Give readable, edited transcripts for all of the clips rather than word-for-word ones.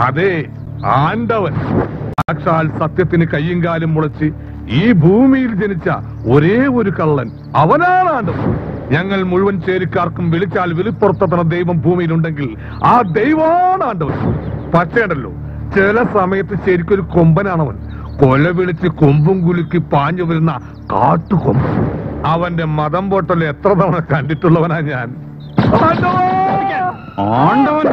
അതെ, ആണ്ടവൻ സാക്ഷാൽ സത്യത്തിന് കയ്യും കാലും മുളച്ച് ഈ ഭൂമിയിൽ ജനിച്ച ഒരേ ഒരു കള്ളൻ, അവനാണ് ആണ്ടവൻ. ഞങ്ങൾ മുഴുവൻ ചേരിക്കാർക്കും വിളിച്ചാൽ വിളിപ്പുറത്തെത്തണ ദൈവം ഭൂമിയിലുണ്ടെങ്കിൽ ആ ദൈവമാണ് ആണ്ടവൻ. പക്ഷേണ്ടല്ലോ, ചില സമയത്ത് ശരിക്കൊരു കൊമ്പനാണവൻ. കൊല വിളിച്ച് കൊമ്പും കുലുക്കി പാഞ്ഞു വരുന്ന കാട്ടുകൊമ്പൻ. അവന്റെ മതം പോട്ടല്ലോ എത്ര തവണ കണ്ടിട്ടുള്ളവനാ ഞാൻ. ആണ്ടവൻ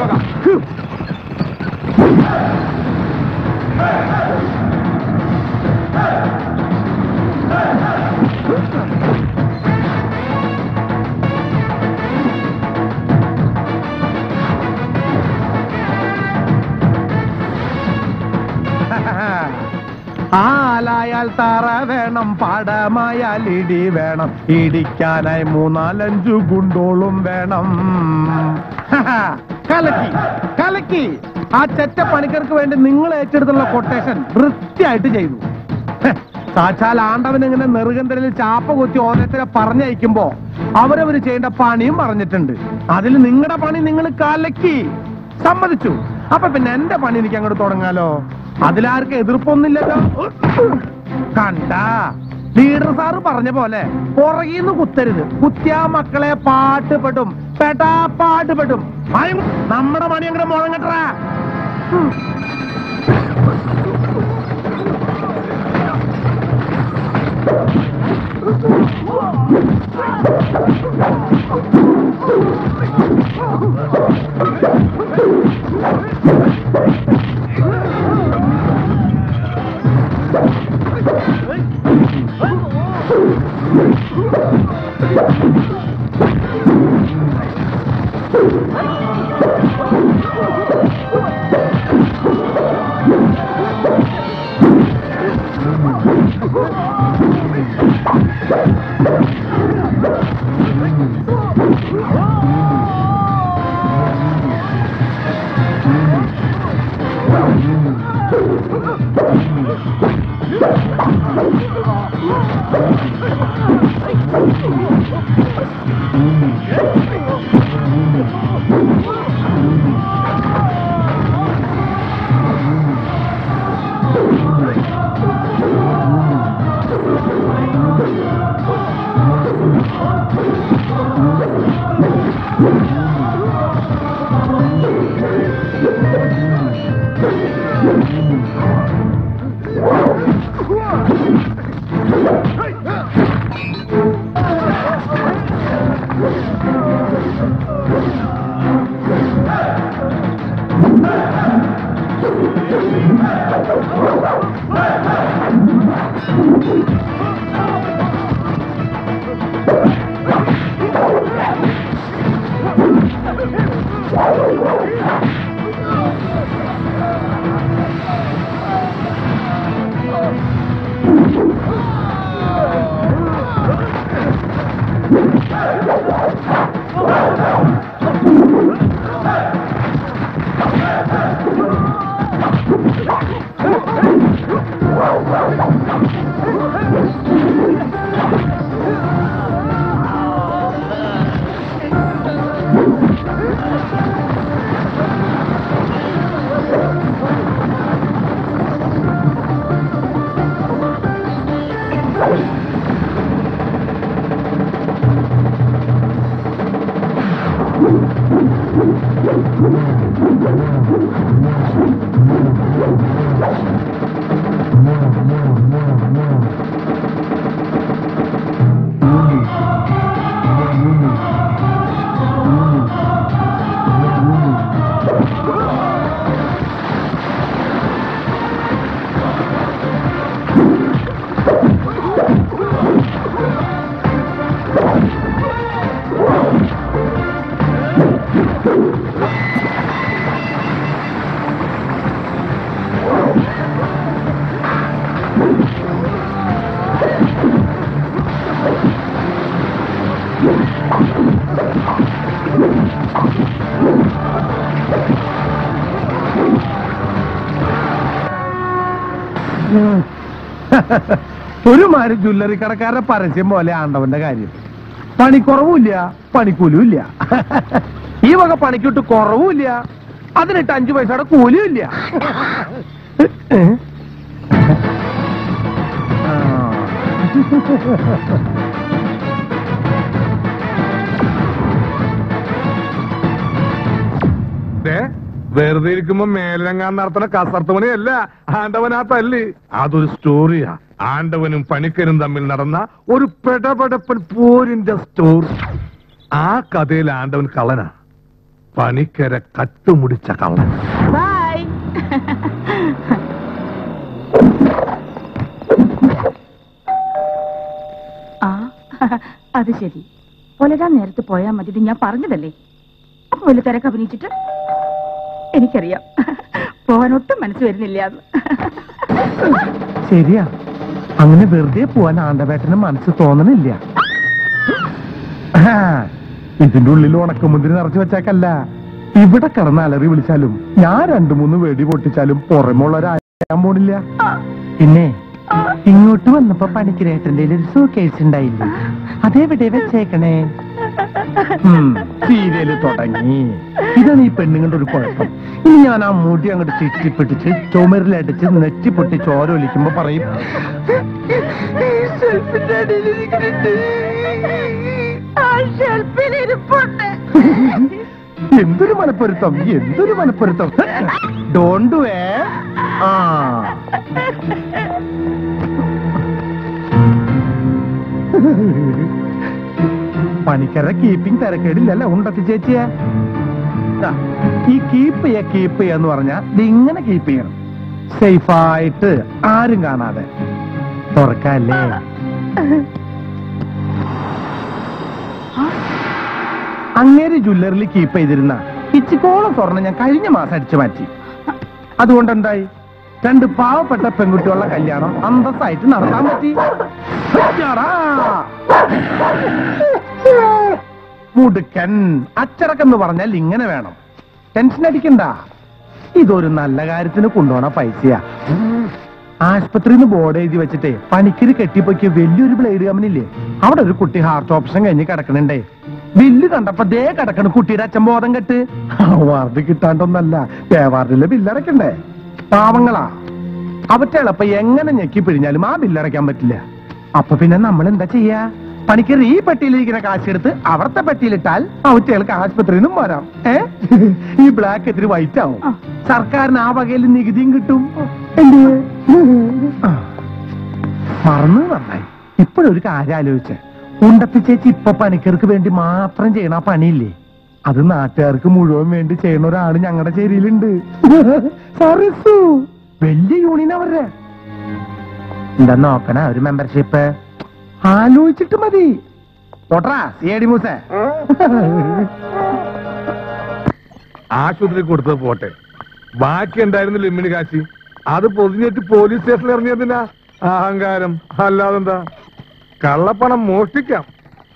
ആലായാൽ തറ വേണം, പാടമായാൽ ഇടി വേണം, ഇടിക്കാനായി 3-4 ഗുണ്ടോളും വേണം. കലക്കി കലക്കി. ആ ചെറ്റ പണിക്കർക്ക് വേണ്ടി നിങ്ങൾ ഏറ്റെടുത്തുള്ള കൊട്ടേഷൻ വൃത്തിയായിട്ട് ചെയ്തു. സാക്ഷാൽ ആണ്ടവൻ ഇങ്ങനെ നെറുകന്തലിൽ ചാപ്പ കൊത്തി ഓരോരുത്തരെ പറഞ്ഞയക്കുമ്പോ അവരവര് ചെയ്യേണ്ട പണിയും പറഞ്ഞിട്ടുണ്ട്. അതിൽ നിങ്ങളുടെ പണി നിങ്ങൾ കലക്കി സമ്മതിച്ചു. അപ്പൊ പിന്നെ എന്റെ പണി എനിക്ക് അങ്ങോട്ട് തുടങ്ങാലോ. അതിലാർക്ക് എതിർപ്പൊന്നുമില്ലല്ലോ. കണ്ട ലീഡർ സാറ് പറഞ്ഞ പോലെ പുറകിന്ന് കുത്തരുത്. കുത്തിയാ മക്കളെ പാട്ടുപെടും, പെട്ടാ പാട്ടുപെടും. നമ്മുടെ പണി അങ്ങനെ മുഴങ്ങട്ടാ. ഒരുമാതിരി ജ്വല്ലറി കടക്കാരുടെ പരസ്യം പോലെ ആണ്ടവന്റെ കാര്യം. പണിക്കുറവുമില്ല, പണിക്കൂലിയും ഇല്ല. ഈ വക പണിക്കിട്ട് കുറവുമില്ല, അതിനിട്ട് 5 പൈസയുടെ കൂലിയും ഇല്ല. വെറുതെ ഇരിക്കുമ്പോ മേലരങ്ങാൻ നടത്തുന്ന കസർത്ത് പണിയല്ല, ആണ്ടവനാ തല്ല്. അതൊരു സ്റ്റോറിയാ. ആണ്ടവനും പണിക്കനും തമ്മിൽ നടന്ന ഒരു പെടപെടപ്പൻ പോരിന്റെ സ്റ്റോറി. ആ കഥയിൽ ആണ്ടവൻ കള്ളനാ, പണിക്കരെ കട്ടുമുടിച്ച കള്ളൻ. അത് ശരി, പുലരാൻ നേരത്ത് പോയാൽ മതി. ഇത് ഞാൻ പറഞ്ഞതല്ലേ. അപ്പൊ വലിയ തിരക്ക് അഭിനയിച്ചിട്ട് എനിക്കറിയാം പോവാനൊട്ടും മനസ്സ് വരുന്നില്ല. ശരിയാ, അങ്ങനെ വെറുതെ പോവാൻ ആണ്ടവേട്ടന് മനസ്സ് തോന്നണില്ല. ഇതിന്റെ ഉള്ളിൽ ഉണക്കമുന്തിരി നിറച്ചു വെച്ചേക്കല്ല. ഇവിടെ കിടന്ന് അലറി വിളിച്ചാലും ഞാൻ 2-3 വെടി പൊട്ടിച്ചാലും പുറമുള്ളവരാൻ പോണില്ല. പിന്നെ ഇങ്ങോട്ട് വന്നപ്പോ പണിക്കരേട്ടന്റെ ഒരു സൂക്കേസ് ഉണ്ടായില്ലേ, അതെവിടെ വെച്ചേക്കണേ? സീരിയല് തുടങ്ങി. ഇതാണ് ഈ പെണ്ണുങ്ങളുടെ ഒരു കുഴപ്പം. ഇനി ഞാൻ ആ മുടി അങ്ങോട്ട് ചുറ്റിപ്പിടിച്ച് ചുമരിലടിച്ച് നെറ്റിപ്പൊട്ടി ചോര ഒലിക്കുമ്പോ പറയും, എന്തൊരു മനപ്പൊരുത്തം, എന്തൊരു മനപ്പൊരുത്തം. ഡോണ്ട് ഡു ഏ. പണിക്കരുടെ കീപ്പിംഗ് തിരക്കേടില്ലല്ലോ ഉണ്ടത്തി ചേച്ചിയെ. ഈ കീപ്പ് ചെയ്യാന്ന് പറഞ്ഞാ ഇതിങ്ങനെ കീപ്പ് ചെയ്യണം, സേഫായിട്ട്, ആരും കാണാതെ. തുറക്കല്ലേ? അങ്ങേര് ജ്വല്ലറിൽ കീപ്പ് ചെയ്തിരുന്ന ഇച്ചിക്കോളം സ്വർണ്ണം ഞാൻ കഴിഞ്ഞ മാസം അടിച്ചു മാറ്റി. അതുകൊണ്ടെന്തായി? 2 പാവപ്പെട്ട പെൺകുട്ടികളുടെ കല്യാണം അന്തസ്സായിട്ട് നടത്താൻ പറ്റി. മുടുക്കൻ അച്ചടക്കെന്ന് പറഞ്ഞാൽ ഇങ്ങനെ വേണം. ടെൻഷൻ അടിക്കണ്ട, ഇതൊരു നല്ല കാര്യത്തിന് കൊണ്ടുപോണ പൈസയാ. ആശുപത്രിയിൽ നിന്ന് ബോർഡ് എഴുതി വെച്ചിട്ടേ പണിക്കര് കെട്ടിപ്പോക്കിയ വലിയൊരു ബ്ലേഡ് കമ്പനിയില്ലേ, അവിടെ ഒരു കുട്ടി ഹാർട്ട് ഓപ്പറേഷൻ കഴിഞ്ഞ് കിടക്കണുണ്ടേ. ബില്ല് കണ്ടപ്പോ ദേ കിടക്കണ കുട്ടിയുടെ അച്ഛൻ ബോധം കെട്ട്. വാർഡ് കിട്ടാണ്ടൊന്നല്ല, പേവാർഡിലെ ബില്ലടക്കണ്ടേ. പാവങ്ങളാ, അവറ്റെളപ്പ എങ്ങനെ ഞെക്കി പിഴിഞ്ഞാലും ആ ബില്ലടയ്ക്കാൻ പറ്റില്ല. അപ്പൊ പിന്നെ നമ്മൾ എന്താ ചെയ്യാ? പണിക്കർ ഈ പെട്ടിയിലിരിക്കുന്ന കാശെടുത്ത് അവിടത്തെ പെട്ടിയിലിട്ടാൽ അവറ്റകൾക്ക് ആശുപത്രിയിൽ നിന്നും വരാം. ഈ ബ്ലാക്ക് എത്തിരി വൈറ്റ് ആവും. സർക്കാരിന് ആ വകയിൽ നികുതിയും കിട്ടും. മറന്നു നന്നായി. ഇപ്പോഴൊരു കാര്യം ആലോചിച്ച്, ഉണ്ടപ്പി ചേച്ചി ഇപ്പൊ പണിക്കർക്ക് വേണ്ടി മാത്രം ചെയ്യണ പണിയില്ലേ, അത് നാട്ടുകാർക്ക് മുഴുവൻ വേണ്ടി ചെയ്യണ ഒരാള് ഞങ്ങളുടെ ചേരിയിലുണ്ട്. സറിസു വലിയ യൂണിയൻ അവരുടെ. എന്താ നോക്കണ ഒരു മെമ്പർഷിപ്പ് ആലോചിച്ചിട്ട് മതി. തൊട്ടാ സിഐഡി മൂസേ. ആശുപത്രി കൊടുത്തത് പോട്ടെ, ബാക്കി ഉണ്ടായിരുന്നില്ല ഇമ്മിണി കാശി. അത് പൊതിഞ്ഞിട്ട് പോലീസ് സ്റ്റേഷനിൽ ഇറങ്ങിയതിനാ അഹങ്കാരം. അല്ലാതെന്താ? കള്ളപ്പണം മോഷ്ടിക്കാം,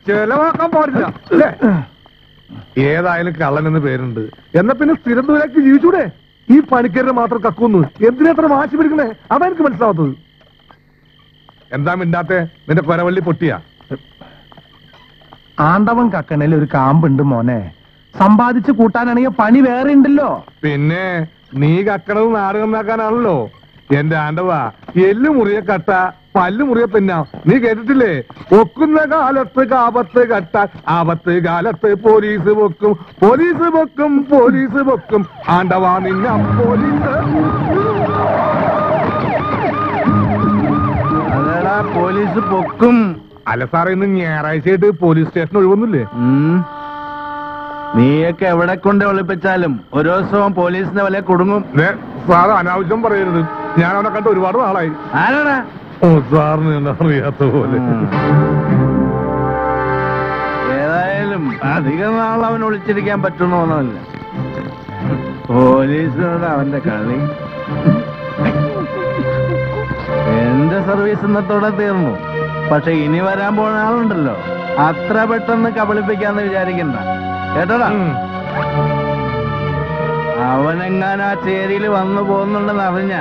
ചെലവാക്കാൻ പാടില്ല അല്ലേ? ഏതായാലും കള്ളൻ എന്ന് പേരുണ്ട്. എന്നാ പിന്നെ സ്ഥിരം ദൂരാക്കി ജീവിച്ചൂടെ? ഈ പണിക്കരുടെ മാത്രം കക്കുന്നു. എന്തിനെത്ര വാശി പിടിക്കണേ? അതാ എനിക്ക് മനസ്സിലാവാത്തത്. എന്താ മിണ്ടാത്തെ? നിന്റെ കൊരവള്ളി പൊട്ടിയാ? ആണ്ടവൻ കക്കണേൽ ഒരു കാമ്പുണ്ട് മോനെ. സമ്പാദിച്ച് കൂട്ടാനാണെങ്കിൽ പണി വേറെ ഉണ്ടല്ലോ. പിന്നെ നീ കക്കണത് നാട് നന്നാക്കാനാണല്ലോ. എന്റെ ആണ്ടവാ, എല്ലു മുറിയെ കട്ട പല്ലു മുറിയെ പിന്നെ നീ കേട്ടിട്ടില്ലേ? ഒക്കുന്ന കാലത്ത് കാപത്ത് കട്ട, ആപത്ത് കാലത്ത് പോലീസ് പൊക്കും, പോലീസ് പൊക്കും, പോലീസ് പൊക്കും. ആണ്ടവാ നിന്ന പോലീസ്. അതെടാ പോലീസ് പൊക്കും. അല്ല സാറേ, ഇന്ന് ഞായറാഴ്ചയായിട്ട് പോലീസ് സ്റ്റേഷൻ ഒഴിവൊന്നുമില്ലേ? നീയൊക്കെ എവിടെ കൊണ്ട് ഒളിപ്പിച്ചാലും ഒരു ദിവസവും പോലീസിന്റെ വല കുടുങ്ങും. സാറ് അനാവശ്യം പറയരുത്. ഞാൻ അവനെ കണ്ട് ഒരുപാട് നാളായി. ആരാടാ? ഓ, സാറിന് എന്താ അറിയാത്ത പോലെ. ഏതായാലും അധികം നാൾ അവൻ ഒളിച്ചിരിക്കാൻ പറ്റുന്നൊന്നുമില്ല. പോലീസിനോട് അവന്റെ കളി. എന്റെ സർവീസ് ഇന്നത്തോടെ തീർന്നു. പക്ഷെ ഇനി വരാൻ പോണ ആളുണ്ടല്ലോ, അത്ര പെട്ടെന്ന് കബളിപ്പിക്കാന്ന് വിചാരിക്കണ്ട കേട്ടോടാ. അവനെങ്ങാൻ ആ ചേരിയിൽ വന്നു പോകുന്നുണ്ടെന്ന് അറിഞ്ഞ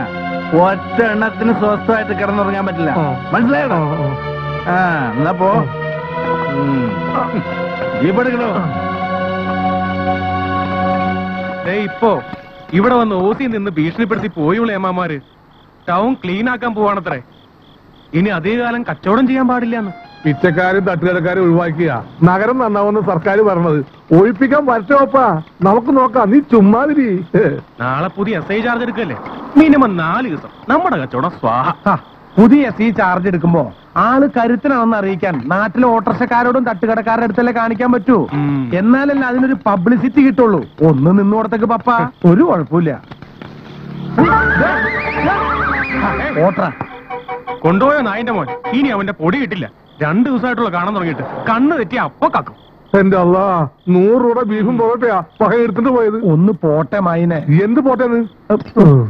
ഒറ്റ എണ്ണത്തിന് സ്വസ്ഥമായിട്ട് കിടന്നുറങ്ങാൻ പറ്റില്ല. മനസ്സിലായോ? ആ എന്നാ പോ. ജീപ്പെടുക്കണോ? ഇപ്പോ ഇവിടെ വന്ന് ഓസി നിന്ന് ഭീഷണിപ്പെടുത്തി പോയുള്ള ഏമാമാര് ടൗൺ ക്ലീൻ ആക്കാൻ പോവാണത്രേ. ഇനി അധികകാലം കച്ചവടം ചെയ്യാൻ പാടില്ലെന്ന്. പിച്ചക്കാരും തട്ടുകടക്കാരും ഒഴിവാക്കിയ നഗരം നന്നാവുന്ന സർക്കാർ പറഞ്ഞത്. ഒഴിപ്പിക്കാൻ പറ്റോപ്പാ, നമുക്ക് നോക്കാം. നീ ചുമ്മാതിരി. നാളെ പുതിയ SI ചാർജ് എടുക്കല്ലേ? മിനിമം 4 ദിവസം നമ്മുടെ കച്ചവടം സ്വാഹ. പുതിയ SI ചാർജ് എടുക്കുമ്പോ ആള് കരുത്തനാണെന്ന് അറിയിക്കാൻ നാട്ടിലെ ഓട്ടോറിക്ഷക്കാരോടും തട്ടുകടക്കാരുടെ അടുത്തല്ലേ കാണിക്കാൻ പറ്റൂ. എന്നാലല്ല അതിനൊരു പബ്ലിസിറ്റി കിട്ടുള്ളൂ. ഒന്ന് നിന്നോടത്തേക്ക് പപ്പ ഒരു കുഴപ്പമില്ല. ഓട്ടറ കൊണ്ടുപോയ നായിന്റെ മോൻ ഇനി അവന്റെ പൊടി കിട്ടില്ല. 2 ദിവസമായിട്ടുള്ള കാണാൻ തുടങ്ങിയിട്ട് കണ്ണ് തെറ്റി അപ്പൊ കാക്കും. എന്റെ അല്ലാ, 100 രൂപ ബീഫും പോകട്ടെയാ പക എടുത്തിട്ട് പോയത്. ഒന്ന് പോട്ടെ മൈനെ. എന്ത് പോട്ടേന്ന്?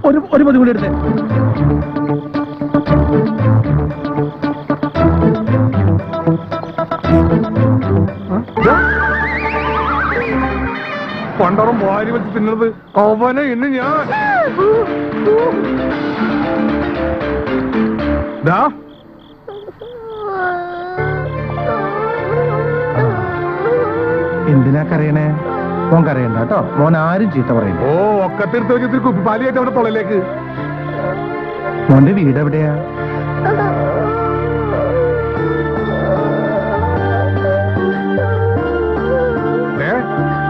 ഒരു പതി കൂടി എടുത്തേ. പണ്ടോളം വാരി വെച്ച് തിന്നത് അവനെ ഇന്ന് ഞാൻ. എന്തിനാ കരയണേ? മോൻ കരയണ്ട കേട്ടോ. മോൻ ആരും ചീത്ത പറയുന്നു. ഓ, ഒക്കത്തിരുത്ത് വെച്ചിട്ട് കുപ്പിപ്പാലിയായിട്ട് അവിടെ തൊളയിലേക്ക്. മോന്റെ വീട് എവിടെയാ?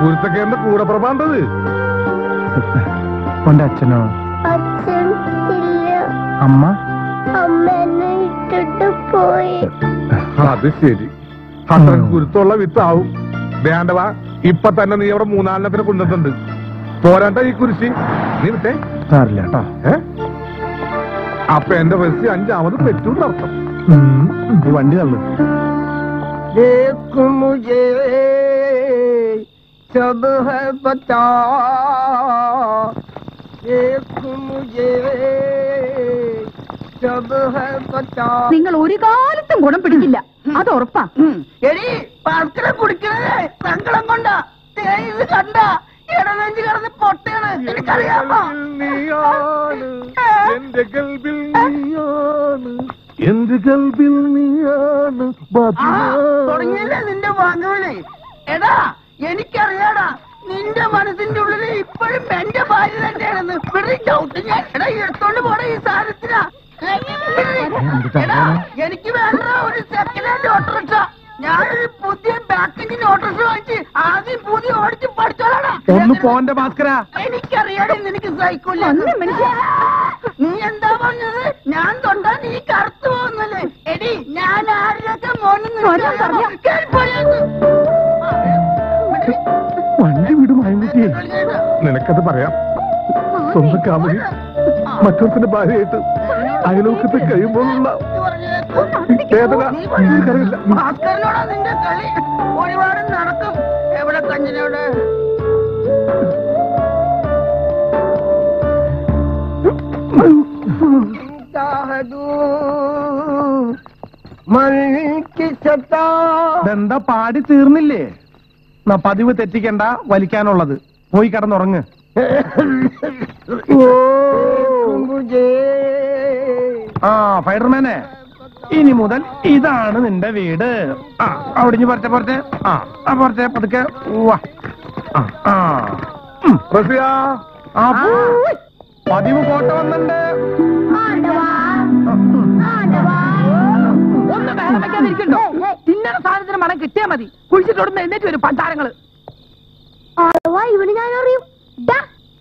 കുരുത്തക്കേറിന്റെ കൂടെ പ്രഭാണ്ടത്. മോന്റെ അച്ഛനോ? അച്ഛൻ ഇല്ല. അമ്മ? അമ്മ എന്നെ ഇട്ടിട്ട് പോയി. അത് ശരി. അത്ര കുരുത്തുള്ള വിത്താവും. വേണ്ടവാ, ഇപ്പൊ തന്നെ നീ അവിടെ 3-4 കൊണ്ടിട്ടുണ്ട്. പോരാണ്ട ഈ കുരിശി നീ വിട്ടേ. സാറില്ല കേട്ടോ. അപ്പൊ എന്റെ റെസി 5ാമത് പെറ്റൂന്നർത്ഥം. വണ്ടി തള്ളു. सब है बचा एक मुझे सब है बचा. നിങ്ങൾ ഒരു കാലത്തും ഗുണം പിടിക്കില്ല, അത് ഉറപ്പാ. എടി പാൽക്കട കുടിക്കണേ സങ്കടം കൊണ്ടാ. ഇത് കണ്ട ഇടനെഞ്ച് കിടന്ന് പൊട്ടയാണ്. എനിക്കറിയാമോ? എന്റെ കൽബിൽ നീയാണ്, എന്റെ കൽബിൽ നീയാണ്. തുടങ്ങിയല്ലേ നിന്റെ വാങ്ങുവിളി? എടാ എനിക്കറിയാടാ, നിന്റെ മനസ്സിന്റെ ഉള്ളിൽ ഇപ്പോഴും എന്റെ ഭാര്യ തന്നെയാണെന്ന്. ഞാൻ എടാ എടുത്തോണ്ട് പോണ ഈ സാധനത്തിനാ. എനിക്ക് വേണ്ട ഒരു സെക്കൻഡ് ഹാൻഡ് ഓട്ടോറിക്ഷ. ഞാനൊരു പുതിയ ബാക്കിന്റെ നോട്ടീസ് വാങ്ങിച്ച് ആദ്യം പുതിയ ഓടിച്ച് പഠിച്ചോളാടാ. ഒന്ന് പോന്റെ ഭാസ്കര. എനിക്കറിയാതെ നിനക്ക് സൈക്കിളില്ല. നീ എന്താ പറഞ്ഞത്? ഞാൻ തൊണ്ടാ നീ കറുത്തു പോകുന്നല്ലേ? എടി ഞാൻ ആരുടെയൊക്കെ മോനെന്ന് വണ്ടി വിടും മായൻകുട്ടിയെ. നിനക്കത് പറയാം. സ്വന്തം കാമുകി മറ്റൊരുത്തിന്റെ ഭാര്യയായിട്ട് അയലോക്കത്ത് കഴിയുമ്പോഴുള്ള വേദന നിനക്കറിയില്ല. ഭാസ്കരനോടാ നിന്റെ കളി. ഒരുപാട് നടക്കും. എവിടെ കഞ്ഞിനോട്? എന്താ പാടി തീർന്നില്ലേ? പതിവ് തെറ്റിക്കണ്ട, വലിക്കാനുള്ളത്. പോയി കിടന്നുറങ്ങ്. ആ ഫൈഡർമാനെ, ഇനി മുതൽ ഇതാണ് നിന്റെ വീട്. ആ അവിടിഞ്ഞ് പുറത്തെ ആ പുറത്തെ പതുക്കെ. പതിവ് കോട്ട വന്നിട്ടുണ്ട്. ഒന്ന് വേറെ വെക്കാതിരിക്കണ്ടോ? തിന്നണ സാധനത്തിന് മണം കിട്ടിയാ മതി. കുഴിച്ചിട്ടോടുന്ന എഴുന്നേറ്റ് വരും പണ്ടാരങ്ങള്. ഇവിടെ ഞാൻ അറിയും.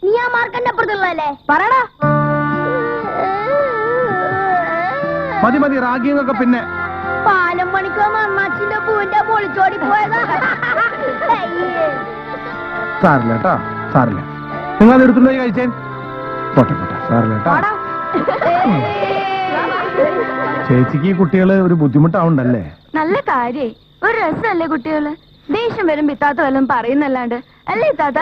നീ ആ മാർക്കന്റെ അപ്പുറത്തുള്ളല്ലേ? പറയടാ. മതി മതി, റാഗിങ്ങൊക്കെ പിന്നെ. പാലം പണിക്കോ മണ്ണാച്ചിന്റെ പൂവിന്റെ പൊളിച്ചോടി പോയതാ. സാറില്ല കേട്ടോ, സാറില്ല. നിങ്ങൾ അത് എടുത്തുണ്ടോ കഴിച്ചേ? പോട്ടെ പോട്ടെ, സാറില്ല കേട്ടോ. ചേച്ചിക്ക് ഈ കുട്ടികള് ഒരു ബുദ്ധിമുട്ടാവുണ്ടല്ലേ? നല്ല കാര്യേ. ഒരു രസമല്ലേ കുട്ടികള്? ദേഷ്യം വരും ഇത്താത്ത വല്ലതും പറയുന്നല്ലാണ്ട് അല്ലേ ഇത്താത്ത?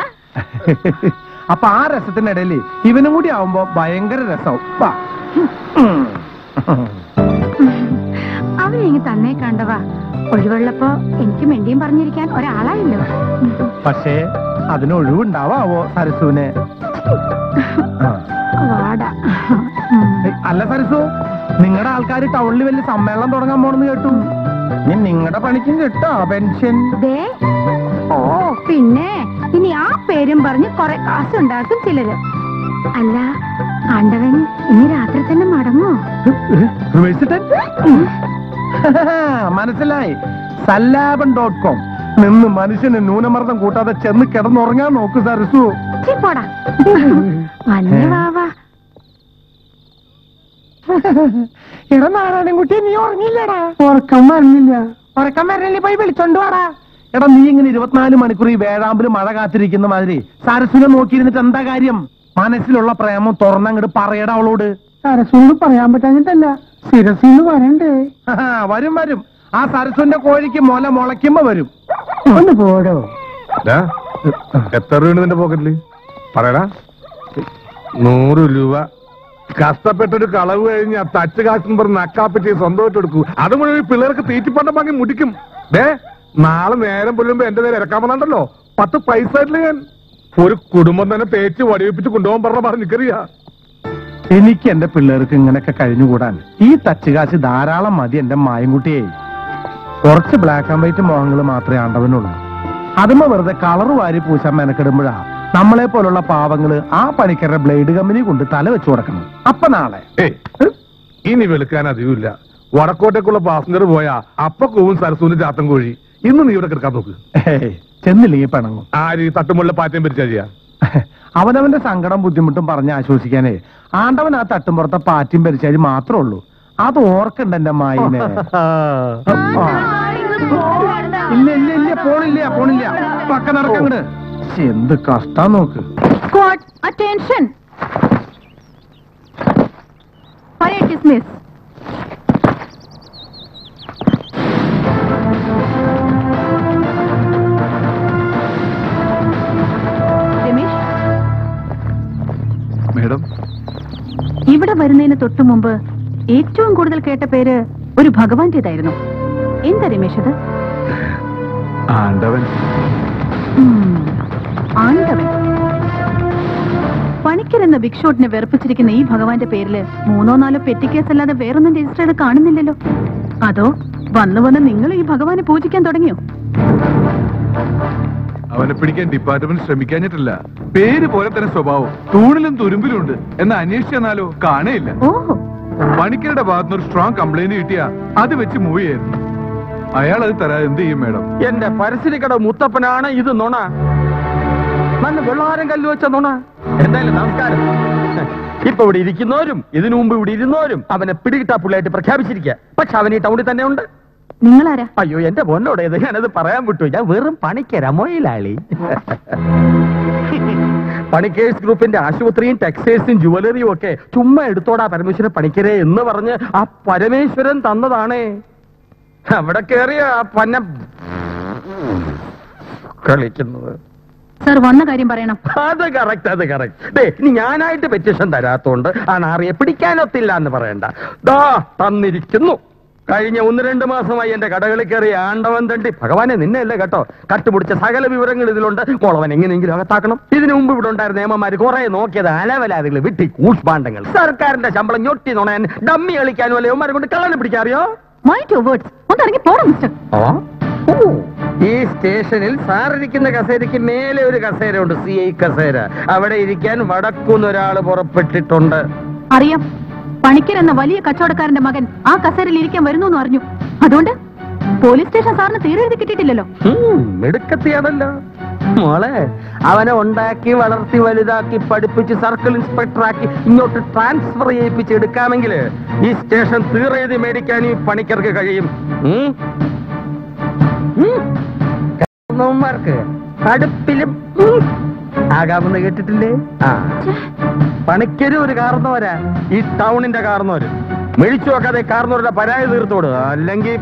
അപ്പൊ ആ രസത്തിനിടയിൽ ഇവനും കൂടി ആവുമ്പോ ഭയങ്കര രസവും. അവനെങ്കിൽ തന്നെ കണ്ടവാ. ഒഴിവുള്ളപ്പോ എനിക്ക് മെണ്ടിയും പറഞ്ഞിരിക്കാൻ ഒരാളായല്ലോ. പക്ഷേ അതിന് ഒഴിവുണ്ടാവോ സരസുവിന്? വാടാ. അല്ല സരസു, നിങ്ങളുടെ ആൾക്കാർ ടൗണിൽ വലിയ സമ്മേളനം തുടങ്ങാൻ പോണെന്ന് കേട്ടു. ഇനി നിങ്ങളുടെ പണിക്കും കിട്ടോ പെൻഷൻ? ഓ പിന്നെ ഇനി ആ പേരും പറഞ്ഞ് കൊറേ കാശുണ്ടാക്കും ചിലര്. അല്ല, ആണ്ടവൻ ഇനി രാത്രി തന്നെ മടങ്ങോ? മനസ്സിലായി. സല്ലാപൻ.com നിന്ന് മനുഷ്യന് ന്യൂനമർദ്ദം കൂട്ടാതെ ചെന്ന് കിടന്നുറങ്ങാൻ നോക്കു സരസു. പോടാ വാവാ. നാരായണൻകുട്ടി, നീ ഉറങ്ങില്ലടാ? ഉറക്കം വരണില്ലേ? പോയി വിളിച്ചോണ്ട് വാടാ. എടാ, നീ ഇങ്ങനെ 24 മണിക്കൂർ ഈ വേഴാമ്പില് മഴ കാത്തിരിക്കുന്ന മാതിരി സരസുനെ നോക്കിയിരുന്നിട്ട് എന്താ കാര്യം? മനസ്സിലുള്ള പ്രേമം തുറന്നങ്ങോട്ട് പറയടാ അവളോട്. സരസ്വന്ന് പറയാൻ പറ്റാഞ്ഞിട്ടല്ല, ശിരസിന്ന് പറയണ്ടേ. വരും വരും. ആ സരസുന്റെ കോഴിക്ക് മുല മുളയ്ക്കുമ്പോ വരും. ഒന്ന് പോടോ. എത്ര രൂപ നിന്റെ പോക്കറ്റില്? പറയടാ. 100 രൂപ. കഷ്ടപ്പെട്ടൊരു കളവ് കഴിഞ്ഞ് ആ തച്ച് കാശും പറഞ്ഞ് നക്കാപ്പറ്റി സ്വന്തമായിട്ട് എടുക്കൂ. അത് മുഴുവൻ പിള്ളേർക്ക് തീറ്റിപ്പണ്ടം വാങ്ങി മുടിക്കും. നാളെ നേരം പുല്ലുമ്പോ എന്റെ നേരെ ഇറക്കാൻ വന്നോ 10 പൈസ ആയിട്ടില്ല. ഞാൻ ഒരു കുടുംബം തന്നെ തേച്ച് വടിവെപ്പിച്ച് കൊണ്ടുപോകാൻ പറഞ്ഞിക്കറിയാ. എനിക്ക് എന്റെ പിള്ളേർക്ക് ഇങ്ങനെയൊക്കെ കഴിഞ്ഞുകൂടാൻ ഈ തച്ചുകാശ് ധാരാളം മതി. എന്റെ മായൻകുട്ടിയെ, കുറച്ച് ബ്ലാക്ക് ആൻഡ് വൈറ്റ് മോഹങ്ങൾ മാത്രമേ ആണ്ടവനുള്ളൂ. അതുമ്പോ വെറുതെ കളറ് വാരി പൂശാൻ മെനക്കെടുമ്പോഴാ നമ്മളെ പോലുള്ള പാവങ്ങള് ആ പണിക്കരുടെ ബ്ലേഡ് കമ്പനി കൊണ്ട് തല വെച്ചു കൊടുക്കണം. അപ്പൊ നാളെ ഇനി വെളുക്കാൻ അധികമില്ല. വടക്കോട്ടേക്കുള്ള പാസഞ്ചർ പോയാ അപ്പ കൂവും സരസൂന്റെ ചാത്തൻ കോഴി. ഇന്ന് നീ ഇവിടെ കിടക്കാൻ നോക്ക്. ചെന്നില്ലെങ്കിൽ പിണങ്ങും. ആര് തട്ടുമുള്ള പാറ്റയും പിരിച്ചാ ചെയ്യാ? അവനവന്റെ സങ്കടം ബുദ്ധിമുട്ടും പറഞ്ഞ് ആശ്വസിക്കാനേ ആണ്ടവൻ ആ തട്ടുംപുറത്തെ പാറ്റിയും പരിച്ചാരി മാത്രമേ ഉള്ളൂ. അത് ഓർക്കണ്ട എന്റെ മായിനെ. ഇല്ല ഇല്ല ഇല്ല, പോണില്ല. പക്ക നടക്കങ്ങട്. എന്ത് കഷ്ടാ നോക്ക്. Attention. Fire dismiss. Ramesh, madam, ഇവിടെ വരുന്നതിന് തൊട്ടു മുമ്പ് ഏറ്റവും കൂടുതൽ കേട്ട പേര് ഒരു ഭഗവാന്റേതായിരുന്നു. എന്താ രമേശ് അത്? ആണ്ടവൻ. ആണ്ടവൻ. പണിക്കർ എന്ന ബിഗ് ഷോട്ടിനെ വെറുപ്പിച്ചിരിക്കുന്ന ഈ ഭഗവാന്റെ പേരില് 3 or 4 പെറ്റി കേസ് അല്ലാതെ വേറൊന്നും രജിസ്റ്റർ ചെയ്ത് കാണുന്നില്ലല്ലോ. അതോ വന്ന് നിങ്ങൾ ഈ ഭഗവാനെ പൂജിക്കാൻ തുടങ്ങിയോ? അവനെ പിടിക്കാൻ ഡിപ്പാർട്ട്മെന്റ് ശ്രമിക്കാഞ്ഞിട്ടില്ല. പേര് പോലെ തന്നെ സ്വഭാവം. തൂണിലും തുരുമ്പിലും ഉണ്ട് എന്ന് അന്വേഷിച്ചെന്നാലോ കാണേയില്ല. ഓഹോ, പണിക്കരുടെ ഭാഗത്തുനിന്ന് ഒരു സ്ട്രോങ് കംപ്ലൈന്റ് കിട്ടിയാ അത് വെച്ച് മൂവ് ചെയ്യായിരുന്നു. അയാൾ അത് തരാ എന്ത് ചെയ്യും മേഡം? എന്റെ പരിസരക്കട മുത്തപ്പനാണ് ഇത് നുണ. നല്ല വെള്ളാരം കല്ല് വെച്ച നുണ. എന്തായാലും നമസ്കാരം. ഇപ്പൊ ഇവിടെ ഇരിക്കുന്നവരും ഇതിനു മുമ്പ് ഇവിടെ ഇരുന്നവരും അവനെ പിടികിട്ടാ പുള്ളിയായിട്ട് പ്രഖ്യാപിച്ചിരിക്കുക. പക്ഷെ അവൻ ഈ ടൗണിൽ തന്നെ ഉണ്ട്. നിങ്ങളാരാ? അയ്യോ എന്റെ പൊന്നോടെ ഞാനത് പറയാൻ വിട്ടു. ഞാൻ വെറും പണിക്കരാ, മൊയിലാളി. പണിക്കേഴ്സ് ഗ്രൂപ്പിന്റെ ആശുപത്രിയും ടെക്സ്റ്റൈൽസും ജുവലറിയും ഒക്കെ ചുമ്മാ എടുത്തോടാ പരമേശ്വരൻ പണിക്കരെ എന്ന് പറഞ്ഞ് ആ പരമേശ്വരൻ തന്നതാണേ. അവിടെ കേറിയ ആ പന്ന കളിക്കുന്നത്. സർ വന്ന കാര്യം പറയണം. അത് കറക്റ്റ്, അത് കറക്റ്റ്. ഇനി ഞാനായിട്ട് പെറ്റീഷൻ തരാത്തോണ്ട് ആ നാറിയെ പിടിക്കാനൊത്തില്ല എന്ന് പറയണ്ട. ദാ തന്നിരിക്കുന്നു. കഴിഞ്ഞ 1-2 മാസമായി എന്റെ കടകളിൽ കയറി ആണ്ടവൻ തണ്ടി. ഭഗവാനെ നിന്നെയല്ലേ കേട്ടോ, കട്ടുപിടിച്ച സകല വിവരങ്ങൾ ഇതിലുണ്ട്. കോളവൻ എങ്ങനെയെങ്കിലും അകത്താക്കണം. ഇതിനു മുമ്പ് ഇവിടെ ഉണ്ടായിരുന്ന നിയമന്മാര് കുറെ നോക്കിയത് അലവലാദികൾ വിട്ടി കൂഷ്പാണ്ഡങ്ങൾ. സർക്കാരിന്റെ ശമ്പളം ഞൊട്ടി നുണയാൻ ഡമ്മി കളിക്കാനും അല്ലേ ഇവന്മാരെ കൊണ്ട് കള്ളനെ പിടിക്കാറിയോ? ഈ സ്റ്റേഷനിൽ സാറിരിക്കുന്ന കസേരയ്ക്ക് മേലെ ഒരു കസേരയുണ്ട്, CI കസേര. അവിടെ ഇരിക്കാൻ വടക്കുന്നൊരാള് പുറപ്പെട്ടിട്ടുണ്ട്. അറിയാം, പണിക്കർ എന്ന വലിയ കച്ചവടക്കാരന്റെ മകൻ ആ കസേരയിൽ ഇരിക്കാൻ വരുന്നു എന്ന് അറിഞ്ഞു. അതുകൊണ്ട് പോലീസ് സ്റ്റേഷൻ സാറിന് തീരെഴുതി കിട്ടിയിട്ടില്ലല്ലോ. മിടുക്കത്തിയാണല്ലോ മോളെ. അവനെ ഉണ്ടാക്കി വളർത്തി വലുതാക്കി പഠിപ്പിച്ച് സർക്കിൾ ഇൻസ്പെക്ടറാക്കി ഇങ്ങോട്ട് ട്രാൻസ്ഫർ ചെയ്യിപ്പിച്ച് എടുക്കാമെങ്കിൽ ഈ സ്റ്റേഷൻ തീരെഴുതി മേടിക്കാൻ ഈ പണിക്കർക്ക് കഴിയും. അടുപ്പിലും ആകാമെന്ന് കേട്ടിട്ടില്ലേ? പണിക്കരും ഒരു കാരണവരാ, ഈ ടൗണിന്റെ കാരണവര്. മെഴിച്ചു വെക്കാതെ കാരണവരുടെ പരാതി തീർത്തോട്. അല്ലെങ്കിൽ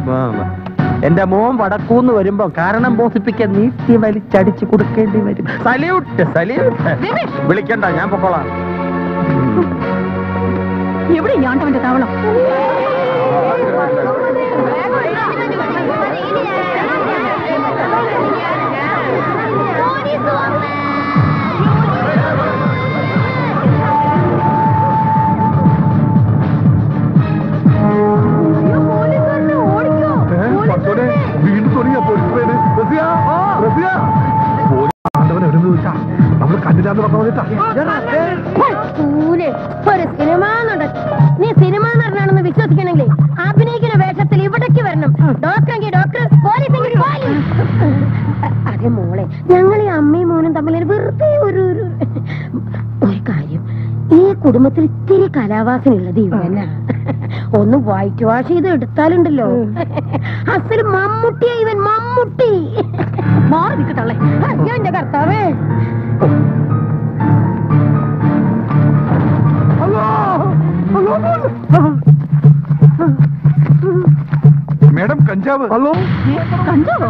എന്റെ മോൻ വടക്കൂന്ന് വരുമ്പോ കാരണം ബോധിപ്പിക്കാൻ നീട്ടി വലിച്ചടിച്ചു കൊടുക്കേണ്ടി വരും. Salute, salute. വിളിക്കണ്ട, ഞാൻ പൊക്കോളാം. എവിടെ ഞാണ്ടവന്റെ താവളം? വീണ്ടും തുടങ്ങിയ പോലീസ് നമ്മൾ കണ്ടില്ലാന്ന് പറഞ്ഞിട്ടാ. ഒരു സിനിമ നീ സിനിമ നടനാണെന്ന് വിശ്വസിക്കണമെങ്കിൽ അഭിനയിക്കുന്ന വേഷത്തിൽ ഇവിടേക്ക് വരണം. ഡോക്ടറെങ്കിൽ ഡോക്ടർ, പോലീസെങ്കിൽ പോലീസ്. അതെ മോളെ, ഞങ്ങൾ ഈ അമ്മയും മോനും തമ്മിൽ വെറുതെ ഒരു കാര്യം. ഈ കുടുംബത്തിൽ ഇത്തിരി കലാവാസനുള്ളത് ഇവന. ഒന്ന് വൈറ്റ് വാഷ് ചെയ്ത് എടുത്താലുണ്ടല്ലോ അസല് മമ്മൂട്ടിയാ ഇവൻ, മമ്മൂട്ടി. മാറി നിൽക്കട്ടല്ലേ എന്റെ കർത്താവേ. മേഡം കഞ്ചാവ്. ഹലോ, കഞ്ചാവോ?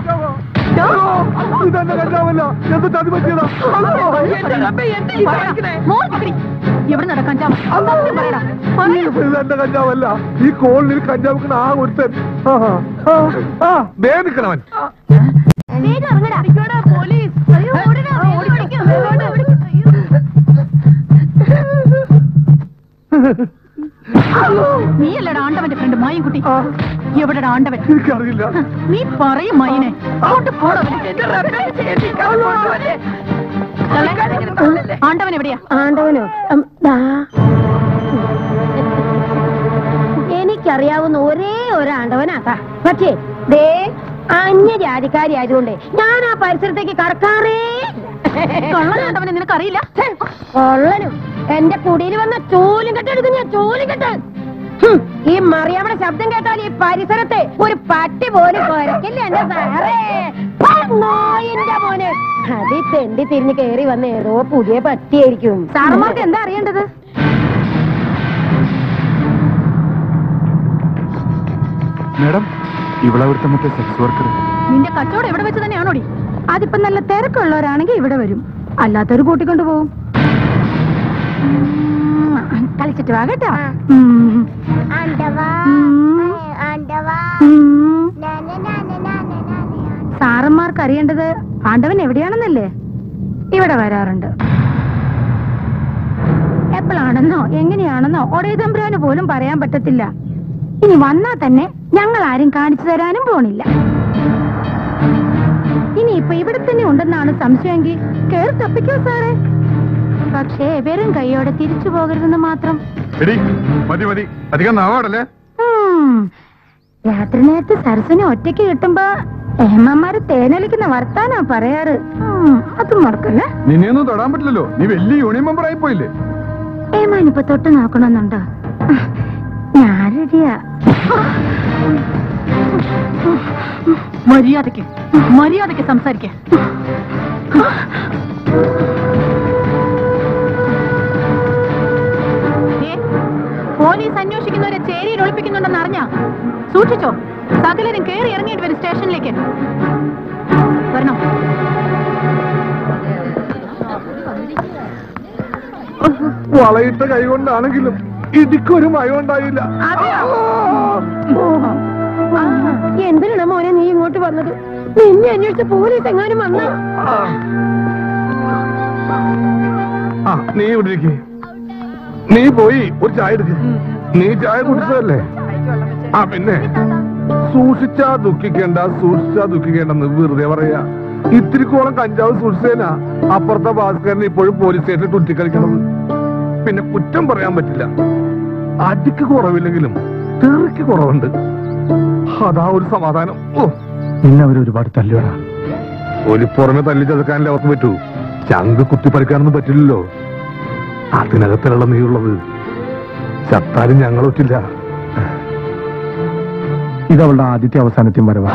ഇതെന്നെ കഞ്ചാവല്ല, എന്ത് ചതി പറ്റിയതാ? എവിടെ നട കഞ്ചാവ്? ഇതെന്റെ കഞ്ചാവല്ല. ഈ കോളിൽ കഞ്ചാവ് ആ ഒരുത്തൻ നിൽക്കണവൻ. നീയല്ലടാ ആണ്ടവന്റെ ഫ്രണ്ട് മായൻകുട്ടി. എവിടെടാ ആണ്ടവൻ? എനിക്കറിയില്ല. നീ പറയും മൈനെ. ആണ്ടവൻ എവിടെയാ? ആണ്ടവനോ? എനിക്കറിയാവുന്ന ഒരേ ഒരു ആണ്ടവനാ. പക്ഷേ ദേ അന്യജാതിക്കാരി ആയതുകൊണ്ട് ഞാൻ ആ പരിസരത്തേക്ക് കടക്കാറേ. കള്ളനാണ്ടവനെ നിനക്കറിയില്ല? കൊള്ളനും എന്റെ കുടിയിൽ വന്ന ചോലും കെട്ടെടുക്കും ഞാൻ, ചോലും കെട്ട്. ഈ മറിയാമ്മയുടെ ശബ്ദം കേട്ടാൽ ഈ പരിസരത്തെ ഒരു പട്ടി പോലും കുരക്കില്ല എന്റെ സാറേ. നായിന്റെ മോന് അത് തെണ്ടി തിരിഞ്ഞ് കയറി വന്ന ഏതോ പുതിയ പട്ടിയായിരിക്കും. സാറന്മാർക്ക് എന്താ അറിയേണ്ടത്? മേഡം, ഇവിടെ അവിടുത്തെ മറ്റേ സെക്സ് വർക്കർ. നിന്റെ കച്ചവടം എവിടെ വെച്ച് തന്നെയാണോടി? അതിപ്പോ നല്ല തിരക്കുള്ളവരാണെങ്കിൽ ഇവിടെ വരും, അല്ലാത്തൊരു കൂട്ടിക്കൊണ്ടു പോവും. കളിച്ചിട്ട് വാ കേട്ടോ. സാറന്മാർക്ക് അറിയേണ്ടത് ആണ്ടവൻ എവിടെയാണെന്നല്ലേ? ഇവിടെ വരാറുണ്ട്. എപ്പോഴാണെന്നോ എങ്ങനെയാണെന്നോ ഒടേതമ്പുരാന് പോലും പറയാൻ പറ്റത്തില്ല. ഇനി വന്നാ തന്നെ ഞങ്ങൾ ആരും കാണിച്ചു തരാനും പോണില്ല. ഇനി ഇപ്പൊ ഇവിടെ തന്നെ ഉണ്ടെന്നാണ് സംശയമെങ്കിൽ കേറി തപ്പിക്കോ സാറേ. പക്ഷേ വെറും കൈയോടെ തിരിച്ചു പോകരുതെന്ന് മാത്രം. മതി മതി, അധികം നാവാടല്ലേ. രാത്രി നേരത്ത് സരസ്വനെ ഒറ്റയ്ക്ക് കിട്ടുമ്പോ ഏമാമാര് തേനലിക്കുന്ന വർത്താനാ പറയാറ്. അത് മുടക്കല്ലേ. നിന്നെയൊന്നും തൊടാൻ പറ്റില്ലല്ലോ, നീ വലിയ യൂണിയൻ മെമ്പർ ആയി പോയില്ലേ. ഏമാനിപ്പൊ തൊട്ട് നോക്കണമെന്നുണ്ടോ? ഞാൻ റെഡിയാ. മര്യാദക്ക് സംസാരിക്ക. പോലീസ് അന്വേഷിക്കുന്നവരെ ചേരിയിൽ ഒളിപ്പിക്കുന്നുണ്ടെന്ന് അറിഞ്ഞ സൂക്ഷിച്ചോ. സകലരും കേറി ഇറങ്ങിയിട്ട് വരും സ്റ്റേഷനിലേക്ക്. വരണം. വളയിട്ട കൈ കൊണ്ടാണെങ്കിലും ഇടിക്കൊരു മയം ഉണ്ടായില്ല. എന്തിനാണ് മോനെ നീ ഇങ്ങോട്ട് വന്നത്? നിന്നെ അന്വേഷിച്ച പോലീസ് എങ്ങാനും വന്ന? നീ ഇവിടെ ഇരിക്കേ. നീ പോയി ഒരു ചായ എടുക്ക. നീ ചായ കുടിച്ചതല്ലേ? പിന്നെ സൂക്ഷിച്ചാ ദുഃഖിക്കേണ്ടെന്ന് വെറുതെ പറയാ. ഇത്തിരിക്കോളം കഞ്ചാവ് സൂക്ഷിച്ചേനാ അപ്പുറത്തെ ഭാസ്കരന് ഇപ്പോഴും പോലീസ് സ്റ്റേഷനിൽ തുറ്റിക്കളിക്കണത്. പിന്നെ കുറ്റം പറയാൻ പറ്റില്ല. അടിക്ക് കുറവില്ലെങ്കിലും തെറിക്ക് കുറവുണ്ട്. അതാ ഒരു സമാധാനം. പിന്നെ അവരൊരുപാട് തല്ലുവാ. ഒരു പുറമെ തല്ലി ചതക്കാനല്ലേ അവർക്ക് പറ്റൂ. ചങ്ക് കുത്തിപ്പറിക്കാനൊന്നും പറ്റില്ലല്ലോ. അതിനകത്തിലുള്ള നീയുള്ളത്. ചത്താലും ഞങ്ങളൊറ്റില്ല. ഇതവളുടെ ആദ്യത്തെ അവസാനത്തെയും വരവാ.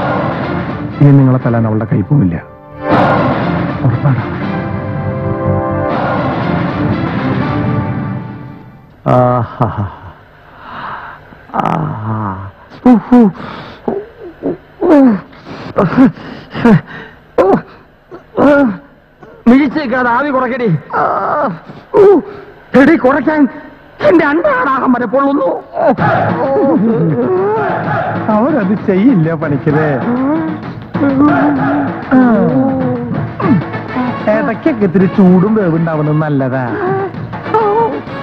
ഇനി നിങ്ങളെ തല്ലാൻ അവളുടെ കൈപ്പുമില്ല. ഉറപ്പാണ്. മിഴിച്ചേക്കാതെ ആവി കുറയ്ക്കടി. എടി കുറയ്ക്കാൻ എന്റെ അണ്ടാടാകം വരെ പൊള്ളുന്നു. അവരത് ചെയ്യില്ല പണിക്കരെ. ഇടയ്ക്കൊക്കെ ഇത്തിരി ചൂടും വേവുണ്ടാവുന്നത് നല്ലതാ.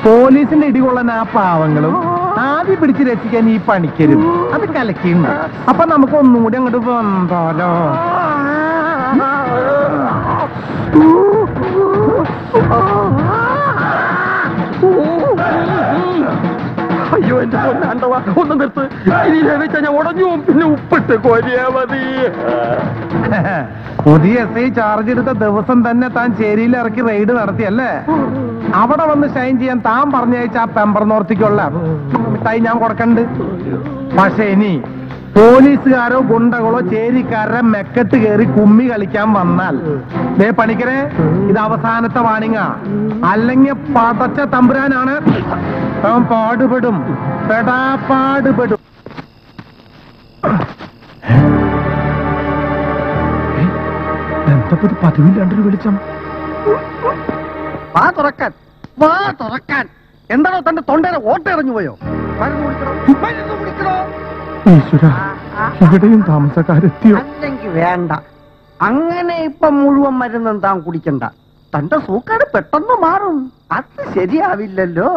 പോലീസിന്റെ ഇടികൊള്ളൻ ആ പാവങ്ങളും ആദ്യം പിടിച്ച് രക്ഷിക്കാൻ ഈ പണിക്കരും അത് കലക്കിയുണ്ട്. അപ്പൊ നമുക്ക് ഒന്നും കൂടി അങ്ങോട്ട് വന്നാലോ? അയ്യോ എന്റെ പൊന്നാണ്ടവ, ഒന്ന് നിർത്ത്. ഇനി ലഭിച്ച ഞാൻ ഉടഞ്ഞു. പിന്നെ ഉപ്പിട്ട് കൊരിയാ മതി. പുതിയ SI ചാർജ് എടുത്ത ദിവസം തന്നെ താൻ ചേരിയിൽ ഇറക്കി റെയ്ഡ് നടത്തിയല്ലേ? അവിടെ വന്ന് ഷൈൻ ചെയ്യാൻ താൻ പറഞ്ഞയച്ച ആ പെമ്പർനോർത്തിക്കുള്ള മിഠായി ഞാൻ കൊടുക്കണ്ട്. പക്ഷെ ഇനി പോലീസുകാരോ ഗുണ്ടകളോ ചേരിക്കാരുടെ മെക്കെട്ട് കയറി കുമ്മി കളിക്കാൻ വന്നാൽ ദേ പണിക്കരെ, ഇത് അവസാനത്തെ വാണിങ്ങാ. അല്ലെങ്കിൽ പടച്ച തമ്പുരാനാണ്. അവൻ പാടുപെടും, പെടാപ്പാടുപെടും. എന്തപ്പത് പതിവില്ലാണ്ടൊരു വെളിച്ചം? വാ തുറക്കാൻ, വാ തുറക്കാൻ. എന്താണോ തന്റെ തൊണ്ടയുടെ ഓട്ടയിറങ്ങി പോയോ? മരുന്ന് കുടിക്കണോ? ഈശ്വര, ഇവിടെയും താമസക്കാരെത്തിയോ? അല്ലെങ്കിൽ വേണ്ട. അങ്ങനെ ഇപ്പൊ മുഴുവൻ മരുന്നും താൻ കുടിക്കണ്ട. തന്റെ സൂക്കേട് പെട്ടെന്ന് മാറും. അത് ശരിയാവില്ലല്ലോ.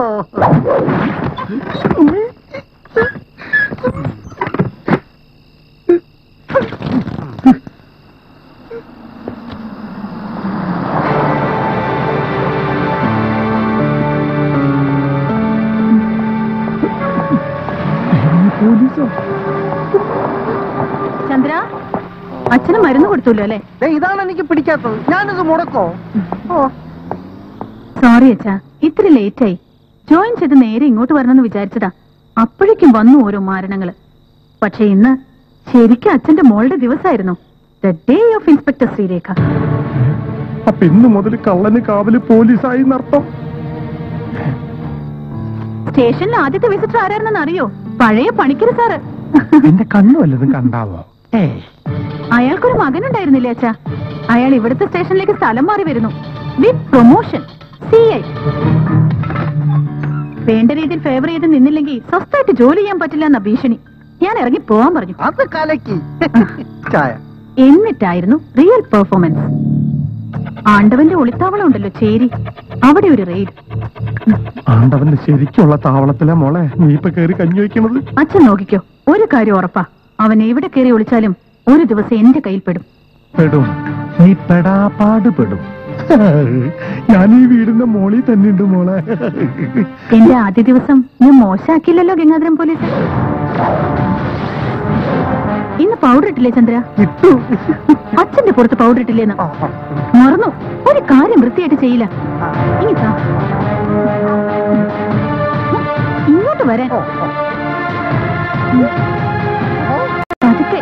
ചന്ദ്ര, അച്ഛന് മരുന്ന് കൊടുത്തല്ലോ അല്ലേ? ഇതാണ് എനിക്ക് പിടിക്കാത്തത്. ഞാനിത് മുടക്കോ? സോറി അച്ഛാ, ഇത്തിരി ലേറ്റായി. ജോയിൻ ചെയ്ത് നേരെ ഇങ്ങോട്ട് വരണമെന്ന് വിചാരിച്ചതാ. അപ്പോഴേക്കും വന്നു ഓരോ മാരണങ്ങള്. പക്ഷെ ഇന്ന് ശരിക്കും അച്ഛന്റെ മോളുടെ ദിവസമായിരുന്നു. The day of inspector Sreerekha. അപ്പൊ ഇന്ന് മുതൽ കള്ളന് കാവല് പോലീസായി നടത്തും. സ്റ്റേഷനിൽ ആദ്യത്തെ വിസിറ്റർ ആരായിരുന്നെന്ന് അറിയോ? പഴയ പണിക്കര് സാറ്. എന്റെ കണ്ണു വല്ലതും കണ്ടാവോ? അയാൾക്കൊരു മകനുണ്ടായിരുന്നില്ലേ അച്ഛാ? അയാൾ ഇവിടുത്തെ സ്റ്റേഷനിലേക്ക് സ്ഥലം മാറി വരുന്നു. With promotion, CI. വേണ്ട രീതിയിൽ ഫേവർ ചെയ്ത് നിന്നില്ലെങ്കിൽ സ്വസ്ഥമായിട്ട് ജോലി ചെയ്യാൻ പറ്റില്ല എന്ന ഭീഷണി. ഞാൻ ഇറങ്ങി പോവാൻ പറഞ്ഞു. അത് കലക്കി ചായ. എന്നിട്ടായിരുന്നു റിയൽ പെർഫോമൻസ്. ആണ്ടവന്റെ ഒളിത്താവളം ഉണ്ടല്ലോ ചേരി, അവിടെ ഒരു റെയ്ഡ്. ആണ്ടവന്റെ ശരിക്കുള്ള താവളത്തിലെ മോളെ നീ ഇപ്പൊ കയറി കഞ്ഞി വയ്ക്കുന്നത്? അച്ഛൻ നോക്കിക്കോ, ഒരു കാര്യം ഉറപ്പാ, അവൻ എവിടെ കയറി ഒളിച്ചാലും ഒരു ദിവസം എന്റെ കയ്യിൽ പെടും. പെടും, നീ പെടാപ്പാടുപെടും. ഞാൻ ഈ വീടിന്റെ മോളിൽ തന്നെ ഉണ്ട് മോളെ. എന്റെ ആദ്യ ദിവസം ഞാൻ മോശമാക്കിയില്ലല്ലോ ഗംഗാധരൻ പോലീസ്. ഇന്ന് പൗഡർ ഇട്ടില്ലേ ചന്ദ്ര? അച്ഛന്റെ പുറത്ത് പൗഡർ ഇട്ടില്ലേന്ന് മറന്നു. ഒരു കാര്യം വൃത്തിയായിട്ട് ചെയ്യില്ല. ഇങ്ങോട്ട് വരാൻ അതൊക്കെ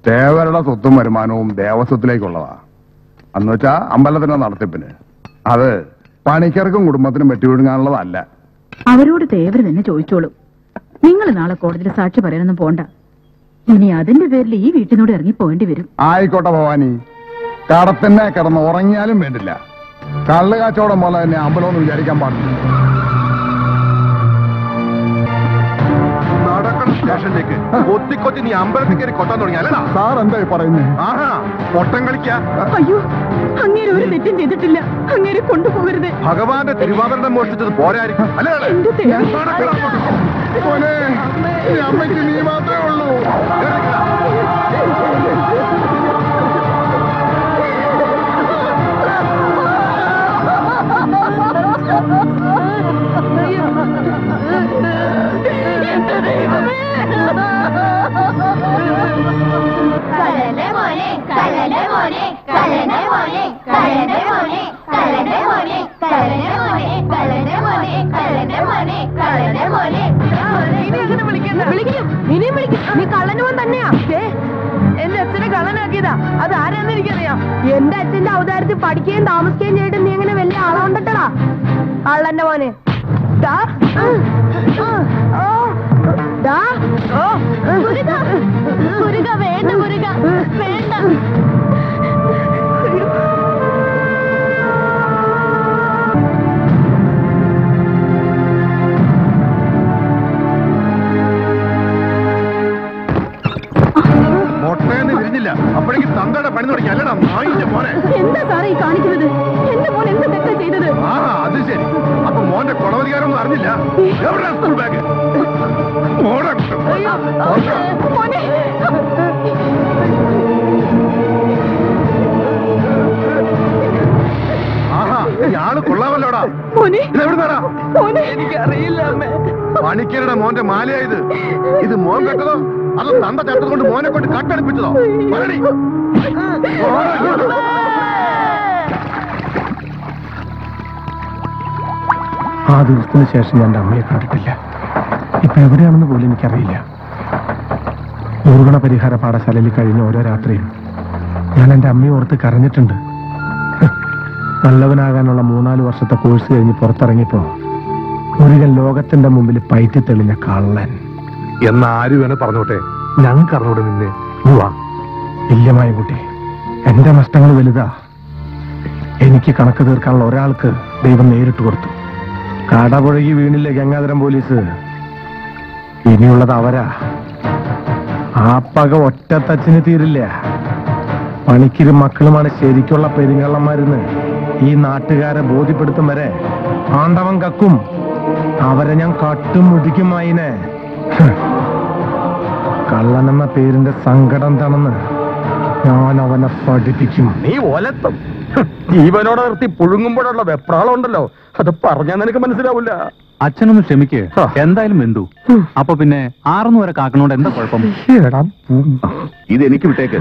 ദേവരുടെ സ്വത്തും വരുമാനവും ദേവസ്വത്തിലേക്കുള്ളതാ. അന്ന് വെച്ചാ അമ്പലത്തിന്റെ നടത്തിപ്പിന്. അത് പണിക്കർക്കും കുടുംബത്തിനും വെട്ടിവിടുങ്ങാനുള്ളതല്ല. അവരോട് തേവര് തന്നെ ചോദിച്ചോളൂ. നിങ്ങൾ നാളെ കോടതിയിൽ സാക്ഷി പറയാനൊന്നും പോണ്ട. ഇനി അതിന്റെ പേരിൽ ഈ വീട്ടിനോട് ഇറങ്ങി പോകേണ്ടി വരും. ആയിക്കോട്ടെ ഭവാനി, കടത്തന്നെ കിടന്ന് ഉറങ്ങിയാലും വേണ്ടില്ല. കള്ള് കാച്ചോടം പോലെ തന്നെ അമ്പലമെന്ന് വിചാരിക്കാൻ പാടില്ല. സ്റ്റേഷനിലേക്ക് കൊത്തി നീ അമ്പലത്തിൽ കയറി കൊട്ടാൻ തുടങ്ങിയാലടാ. സാർ എന്തായി പറയുന്നേ? ആഹാ, പൊട്ടം കളിക്കാ. അയ്യോ, അങ്ങേരെ ഒരു തെറ്റും ചെയ്തിട്ടില്ല. അങ്ങേരെ കൊണ്ടുപോകരുത്. ഭഗവാന്റെ തിരുവാഭരണം മോഷ്ടിച്ചത് പോരായിരിക്കും അല്ലേ? അമ്മയ്ക്ക് നീ മാത്രമേ ഉള്ളൂ. നീ കള്ളനുവൻ തന്നെയാ. എന്റെ അച്ഛനെ കള്ളനാക്കിയതാ. അത് ആരാന്ന് എനിക്കറിയാം. എന്റെ അച്ഛന്റെ അവതാരത്തിൽ പഠിക്കുകയും താമസിക്കുകയും ചെയ്തിട്ട് നീ എങ്ങനെ വലിയ ആളാണ്ടട്ടടാ കള്ളന്റെ മോനെ. വേണ്ട മുരുക, വേണ്ട. മൊട്ടയെന്ന് വിരിഞ്ഞില്ല. അപ്പോഴേക്കും തന്തയുടെ പണി തുടങ്ങി അല്ലടാ നായിന്റെ മോനെ. എന്താ സാറേ ഈ കാണിക്കുന്നത്? എന്റെ മോൻ എന്ത് തെറ്റാ ചെയ്തത്? ആ അത് ശരി. അപ്പൊ മോന്റെ കുളവധികാരമൊന്നും അറിഞ്ഞില്ല. എവിടെയാ സ്കൂൾ ബാഗ്? മോനെ ആഹാ, ഇയാള് കൊള്ളാമല്ലോടാ. ഇതെവിടുന്നാടാ? എനിക്കറിയില്ല അമ്മേ. പണിക്കരുടെ മോന്റെ മാലയായത്. ഇത് മോൻ കെട്ടതോ അതോ തന്ത ചത്തത് കൊണ്ട് മോനെ കൊണ്ട് കട്ടടിപ്പിച്ചതോ? പറയടി. ആ ദിവസത്തിന് ശേഷം ഞാൻ എൻ്റെ അമ്മയെ കണ്ടിട്ടില്ല. ഇപ്പൊ എവിടെയാണെന്ന് പോലും എനിക്കറിയില്ല. ഊർഗണ പരിഹാര പാഠശാലയിൽ കഴിഞ്ഞ ഓരോ രാത്രിയും ഞാൻ എൻ്റെ അമ്മയെ ഓർത്ത് കരഞ്ഞിട്ടുണ്ട്. നല്ലവനാകാനുള്ള 3-4 വർഷത്തെ കോഴ്സ് കഴിഞ്ഞ് പുറത്തിറങ്ങിയപ്പോ മുരുകൻ ലോകത്തിന്റെ മുമ്പിൽ പയറ്റി തെളിഞ്ഞ കള്ളൻ എന്നാര് വേണേ പറഞ്ഞോട്ടെ, ഞങ്ങൾക്ക് അറിഞ്ഞോടെ നിന്നെ. ഇല്ലമായ കുട്ടി, എന്റെ നഷ്ടങ്ങൾ വലുതാ. എനിക്ക് കണക്ക് തീർക്കാനുള്ള ഒരാൾക്ക് ദൈവം നേരിട്ട് കൊടുത്തു. കടപുഴകി വീണില്ലേ ഗംഗാധരം പോലീസ്? ഇനിയുള്ളത് അവരാ. ആ പക ഒറ്റത്തച്ചിന് തീരില്ല. പണിക്കിരും മക്കളുമാണ് ശരിക്കുള്ള പെരുങ്കള്ളന്മാരെന്ന് ഈ നാട്ടുകാരെ ബോധ്യപ്പെടുത്തും വരെ ആണ്ടവൻ കക്കും. അവരെ ഞാൻ കട്ടും മുടിക്കും. അതിനെ കള്ളനെന്ന പേരിന്റെ സങ്കടം എന്താണെന്ന് ഞാൻ അവനെ പഠിപ്പിക്കും. നീ ഒലത്തും. ജീവനോടെ നിർത്തി പുഴുങ്ങുമ്പോഴുള്ള വെപ്രാളം ഉണ്ടല്ലോ, അത് പറഞ്ഞാൽ നിനക്ക് മനസ്സിലാവില്ല. അച്ഛനൊന്ന് ക്ഷമിക്ക്. എന്തായാലും എന്തു. അപ്പൊ പിന്നെ 6 വരെ കാക്കണോണ്ട് എന്താ കുഴപ്പം? ഇതെനിക്ക് വിട്ടേക്ക്.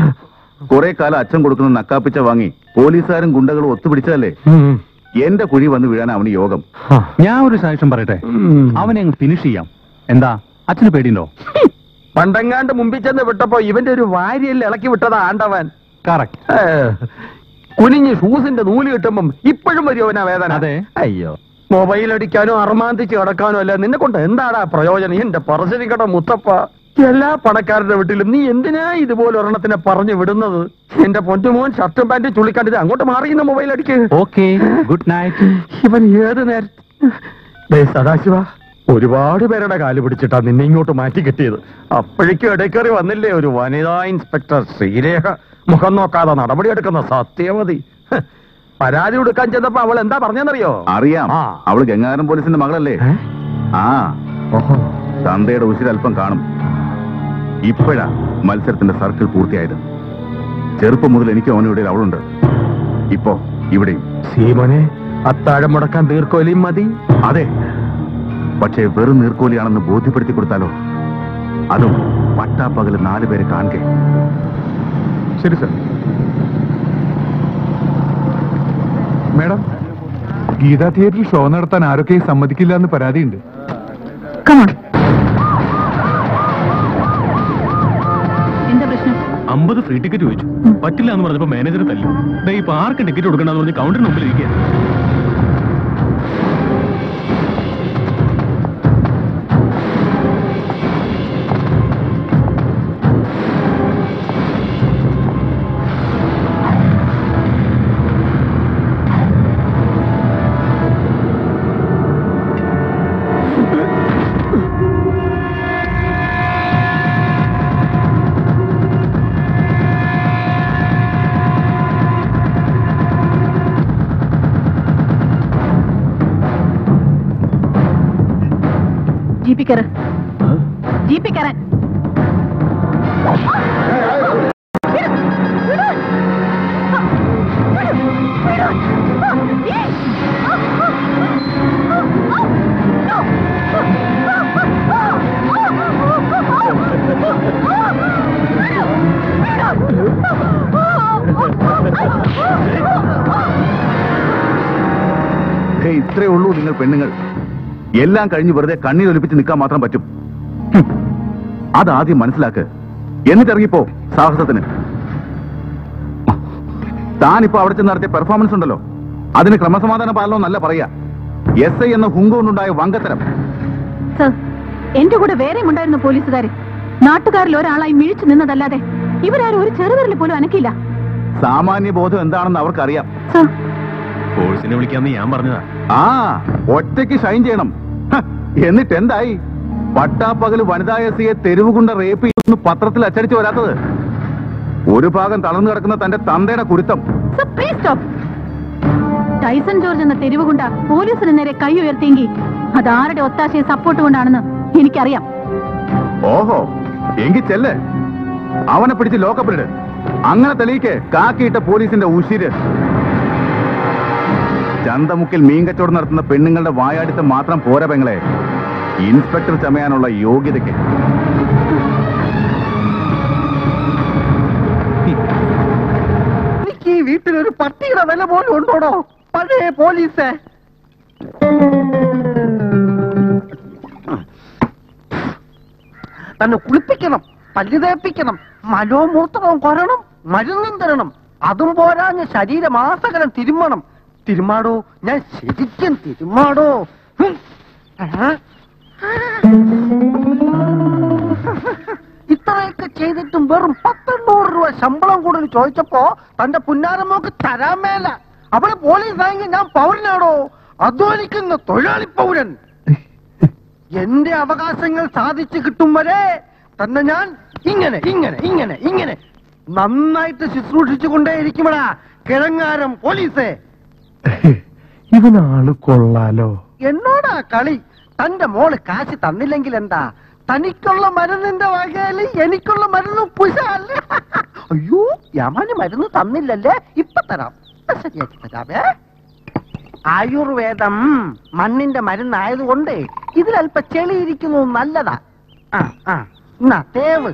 കുറെ കാലം അച്ഛൻ കൊടുക്കുന്ന നക്കാപ്പിച്ച വാങ്ങി പോലീസുകാരും ഗുണ്ടകളും ഒത്തുപിടിച്ചതല്ലേ. എന്റെ കുഴി വന്ന് വീഴാൻ അവന് യോഗം. ഞാൻ ഒരു സാക്ഷ്യം പറയട്ടെ, അവനെ അങ്ങ് ഫിനിഷ് ചെയ്യാം. എന്താ അച്ഛന് പേടിയുണ്ടോ? പണ്ടെങ്ങാണ്ട് മുമ്പിൽ ചെന്ന് വിട്ടപ്പോ ഇവന്റെ ഒരു വാരിയല്ല ഇളക്കി വിട്ടതാ ആണ്ടവൻ. കറക്റ്റ്. കുനിഞ്ഞ് ഷൂസിന്റെ നൂല് കിട്ടുമ്പം ഇപ്പോഴും വരുവനാ വേദന. അതെ. അയ്യോ, മൊബൈൽ അടിക്കാനോ അർമാന്തിച്ച് കിടക്കാനോ അല്ല നിന്നെ കൊണ്ട് എന്താടാ പ്രയോജനം? എന്റെ പറശ്ശിനിക്കട മുത്തപ്പ, എല്ലാ പണക്കാരുടെ വീട്ടിലും നീ എന്തിനാ ഇതുപോലെ ഒരെണ്ണത്തിനെ പറഞ്ഞു വിടുന്നത്? എന്റെ പൊന്നുമോൻ ഷർട്ടും പാന്റും ചുള്ളിക്കണ്ടത് അങ്ങോട്ട് മാറിയുന്ന മൊബൈൽ അടിക്ക്. Okay, good night. ഇവൻ ഏത് നേരത്തെ സദാശിവ ഒരുപാട് പേരുടെ കാല് പിടിച്ചിട്ടാ നിന്നെ ഇങ്ങോട്ട് മാറ്റി കിട്ടിയത്. അപ്പോഴേക്കും ഇടയ്ക്കറി വന്നില്ലേ ഒരു വനിതാ ഇൻസ്പെക്ടർ ശ്രീരേഖ. മുഖം നോക്കാതെ നടപടിയെടുക്കുന്ന സത്യമതി. പരാതി കൊടുക്കാൻ ചെന്നപ്പോ അവൾ എന്താ പറഞ്ഞെന്നറിയോ? അറിയാം, അവള് ഗംഗാധരം പോലീസിന്റെ മകളല്ലേ. ആ തന്തയുടെ ഉശിരൽപ്പം കാണും. ഇപ്പോഴാ മത്സരത്തിന്റെ സർക്കിൾ പൂർത്തിയായത്. ചെറുപ്പം മുതൽ എനിക്ക് അവനിവിടെ അവളുണ്ട്. ഇപ്പോ ഇവിടെയും. സീമോനെ, അത്താഴം മുടക്കാൻ നീർക്കോലിയും മതി. അതെ, പക്ഷേ വെറും നീർക്കോലിയാണെന്ന് ബോധ്യപ്പെടുത്തി കൊടുത്താലോ? അതും പട്ടാപ്പകല് 4 പേരെ കാണുക. ശരി സർ. മാഡം, ഗീതാ തിയേറ്ററിൽ ഷോ നടത്താൻ ആരൊക്കെയും സമ്മതിക്കില്ല എന്ന് പരാതിയുണ്ട്. എന്താ പ്രശ്നം? 50 ഫ്രീ ടിക്കറ്റ് ചോദിച്ചു. പറ്റില്ല എന്ന് പറഞ്ഞപ്പോ മാനേജർ തല്ലി. ഇപ്പൊ ആർക്കും ടിക്കറ്റ് കൊടുക്കണമെന്ന് പറഞ്ഞ് കൗണ്ടറിന് മുമ്പിൽ ഇരിക്കുക. ജീപ്പിൽ കയറാൻ. ഇത്രേ ഉള്ളൂ നിങ്ങൾ പെണ്ണുങ്ങൾ. എല്ലാം കഴിഞ്ഞ് വെറുതെ കണ്ണീരൊലിപ്പിച്ച് നിൽക്കാൻ മാത്രം പറ്റും. അതാദ്യം മനസ്സിലാക്ക്, എന്നിട്ടിറങ്ങിപ്പോ സാഹസത്തിന്. താനിപ്പോ അവിടെ ചെന്ന് നടത്തിയ പെർഫോമൻസ് ഉണ്ടല്ലോ, അതിന് ക്രമസമാധാന പാലനം നല്ല പറയാ. SI എന്ന ഹുങ്കൊണ്ടുണ്ടായ വങ്കത്തരം. സർ, എന്റെ കൂടെ വേറെയും ഉണ്ടായിരുന്ന പോലീസുകാര് നാട്ടുകാരിൽ ഒരാളായി മിഴിച്ചു നിന്നതല്ലാതെ ഇവരാരും ഒരു ചെറുവിരൽ പോലും അനക്കില്ല. സാമാന്യ ബോധം എന്താണെന്ന് അവർക്കറിയാം. ഫോഴ്സിനെ വിളിക്കാന്ന് ഞാൻ പറഞ്ഞതാ. ആ, ഒറ്റയ്ക്ക് ഷൈൻ ചെയ്യണം. എന്നിട്ട് എന്തായി? പട്ടാപ്പകല് വനിതാ SIയെ തെരുവുകൊണ്ട റേപ്പ് ചെയ്യുന്നു പത്രത്തിൽ അച്ചടിച്ചു വരാത്തത്. ഒരു ഭാഗം തളർന്നു കിടക്കുന്ന തന്റെ തന്തയുടെ കുരുത്തം. ടൈസൺ ജോർജ് എന്ന തെരുവുകൊണ്ട പോലീസിന് നേരെ കൈ ഉയർത്തിയെങ്കിൽ അതാരുടെ ഒത്താശയും സപ്പോർട്ട് കൊണ്ടാണെന്ന് എനിക്കറിയാം. ഓഹോ, എങ്കിൽ ചെല്ല്, അവനെ പിടിച്ച് ലോക്കപ്പിലിട്. അങ്ങനെ തെളിയിക്ക് കാക്കിയിട്ട പോലീസിന്റെ ഉശിര്. ചന്തമുക്കിൽ മീൻ കച്ചവടം നടത്തുന്ന പെണ്ണുങ്ങളുടെ വായാടിത്തം മാത്രം പോരാ പെങ്ങളെ, ഇൻസ്പെക്ടർ ചമയാനുള്ള യോഗ്യതയ്ക്ക്. എനിക്ക് ഈ വീട്ടിലൊരു പട്ടിയുടെ വില പോലും ഉണ്ടോടോ? പഴയ പോലീസ് തന്നെ കുളിപ്പിക്കണം, പല്ല് തേപ്പിക്കണം, മലോമൂത്രവും കൊരണം, മരുന്നും തരണം. അതും പോരാഞ്ഞ് ശരീരമാസകലം തിരുമ്മണം. തിരുമാടോ, ഞാൻ ശരിക്കും തിരുമാടോ. ഇത്രയൊക്കെ ചെയ്തിട്ടും വെറും 1,800 രൂപ ശമ്പളം കൂടുതൽ ചോദിച്ചപ്പോ തന്റെ പുന്നാരമ്മക്ക് തരാൻ മേല. അവള് പോലീസായെങ്കിൽ ഞാൻ പൗരനാണോ? അധ്വാനിക്കുന്ന തൊഴിലാളി പൗരൻ. എന്റെ അവകാശങ്ങൾ സാധിച്ചു കിട്ടും വരെ തന്നെ ഞാൻ ഇങ്ങനെ ഇങ്ങനെ ഇങ്ങനെ ഇങ്ങനെ നന്നായിട്ട് ശുശ്രൂഷിച്ചുകൊണ്ടേയിരിക്കുമടാ കിഴങ്ങാരം പോലീസേ. ഇവനാള് കൊള്ളാലോ. എന്നോടാ കളി. തന്റെ മോള് കാശ് തന്നില്ലെങ്കിൽ എന്താ? തനിക്കുള്ള മരുന്നിന്റെ വകയില് എനിക്കുള്ള മരുന്ന് പുശാല്ലേ? അയ്യോ, യമന് മരുന്ന് തന്നില്ലല്ലേ? ഇപ്പൊ തരാം, ശരിയാക്കി തരാമേ. ആയുർവേദം മണ്ണിന്റെ മരുന്നായതുകൊണ്ട് ഇതിലൽപ്പ ചെളിയിരിക്കുന്നു, നല്ലതാ. തേവ്.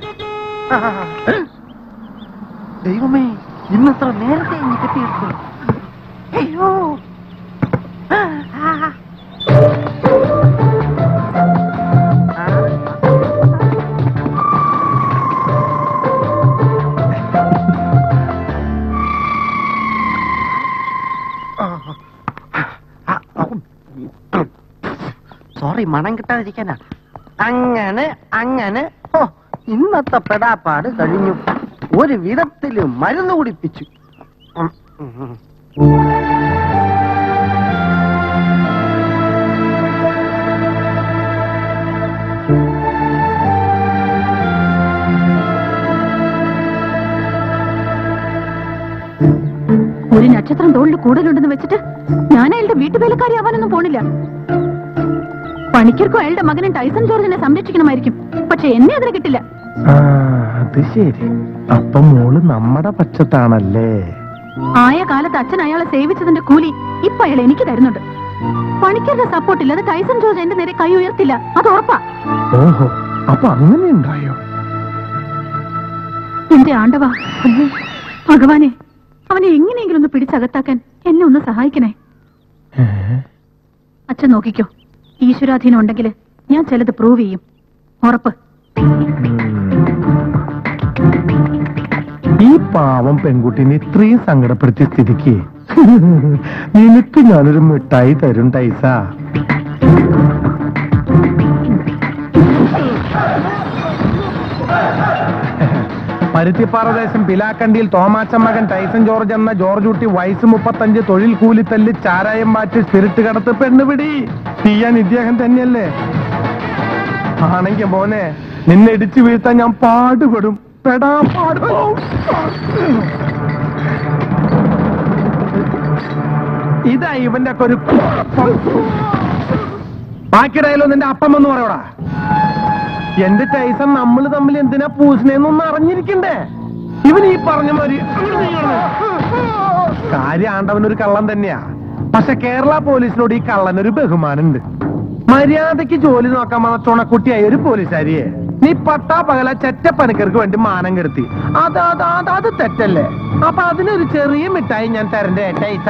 ദൈവമേ, ഇന്നത്ര നേരത്തെ ഇനി കിട്ടിയെടുത്തു. അയ്യോ, സോറി, മണം കിട്ടാതിരിക്കാനാ. അങ്ങനെ അങ്ങനെ ഇന്നത്തെ പെടാപ്പാട് കഴിഞ്ഞു. ഒരു വിധത്തില് മരുന്ന് കുടിപ്പിച്ചു. ഒരു നക്ഷത്രം തോളിൽ കൂടുതലുണ്ടെന്ന് വെച്ചിട്ട് ഞാൻ അയാളുടെ വീട്ടുവേലക്കാരി ആവാനൊന്നും പോണില്ല. പണിക്കർക്കും അയാളുടെ മകനും ടൈസൺ ജോർജിനെ സംരക്ഷിക്കണമായിരിക്കും, പക്ഷെ എന്നെ അതിന് കിട്ടില്ല. അത് ശരി. അപ്പൊ മോള് നമ്മുടെ പക്ഷത്താണല്ലേ? ആയ കാലത്ത് അച്ഛൻ അയാളെ സേവിച്ചതിന്റെ കൂലി ഇപ്പൊ അയാൾ എനിക്ക് തരുന്നുണ്ട്. പണിക്കരുടെ സപ്പോർട്ട് ഇല്ലാതെ ടൈസൺ ജോർജ് എന്റെ നേരെ കൈ ഉയർത്തില്ല, അത് ഉറപ്പാ. ഓഹോ, അപ്പൊ അങ്ങനെ ഉണ്ടായോ? എന്റെ ആണ്ടവാ, ഭഗവാനെ, അവനെ എങ്ങനെയെങ്കിലും ഒന്ന് പിടിച്ചകത്താക്കാൻ എന്നെ ഒന്ന് സഹായിക്കണേ. അച്ഛൻ നോക്കിക്കോ, ഈശ്വരാധീനം ഉണ്ടെങ്കിൽ ഞാൻ ചിലത് പ്രൂവ് ചെയ്യും, ഉറപ്പ്. ഈ പാവം പെൺകുട്ടിനെ ഇത്രയും സങ്കടപ്പെടുത്തിയ സ്ഥിതിക്ക് നിനക്ക് ഞാനൊരു മിഠായി തരും ടൈസ. പരുത്തിപ്പാറ ദേശം പിലാക്കണ്ടിയിൽ തോമാച്ചൻ മകൻ ടൈസൺ ജോർജ് എന്ന ജോർജ് കുട്ടി വയസ്സ് 35, തൊഴിൽ കൂലിത്തല്ല്, ചാരായം മാറ്റി, സ്പിരിറ്റ് കടത്ത്, പെണ്ണുപിടി ചെയ്യാൻ ഇദ്ദേഹം തന്നെയല്ലേ? ആണെങ്കി മോനെ, നിന്നെ ഇടിച്ചു വീഴ്ത്താൻ ഞാൻ പാടുപെടും, ഇതാ ഇവന്റെ ഒക്കെ ഒരു കുഴപ്പം. ബാക്കിയിടായാലോ നിന്റെ അപ്പം എന്ന് പറയോടാ. എന്റെ ടൈസൺ നമ്മൾ തമ്മിൽ എന്തിനാ പൂശിനെന്നൊന്ന് അറിഞ്ഞിരിക്കണ്ടേ? ഇവൻ ഈ പറഞ്ഞ മാതിരി കാര്യം ആണ്ടവനൊരു കള്ളൻ തന്നെയാ. പക്ഷെ കേരള പോലീസിനോട് ഈ കള്ളനൊരു ബഹുമാനുണ്ട്. മര്യാദയ്ക്ക് ജോലി നോക്കാൻ വന്ന ചുണക്കുട്ടിയായ ഒരു പോലീസുകാരിയെ നീ പട്ടാ പകല ചെറ്റപ്പനക്കർക്ക് വേണ്ടി മാനം കെടുത്തി. അത് തെറ്റല്ലേ? അപ്പൊ അതിനൊരു ചെറിയ മിഠായി ഞാൻ തരണ്ടേ ടൈസ?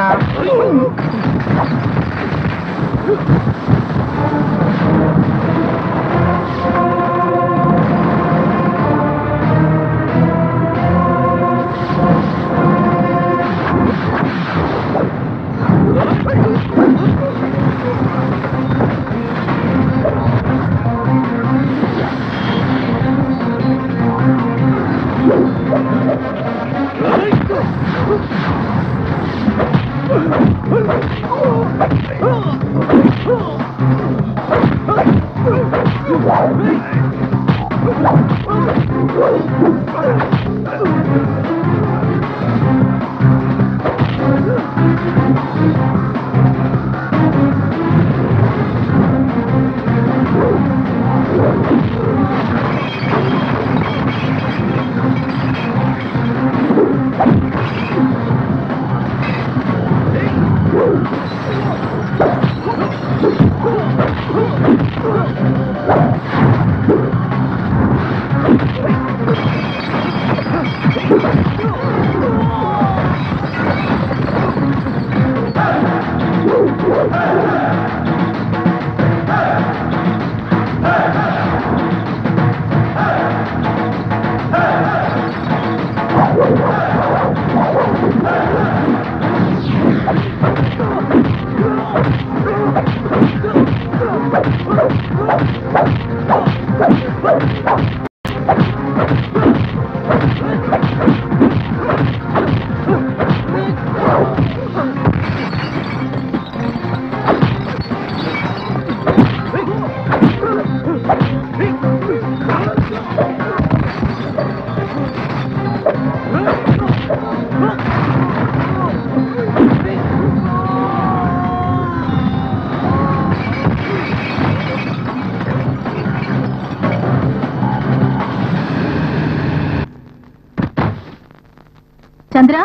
ചന്ദ്ര,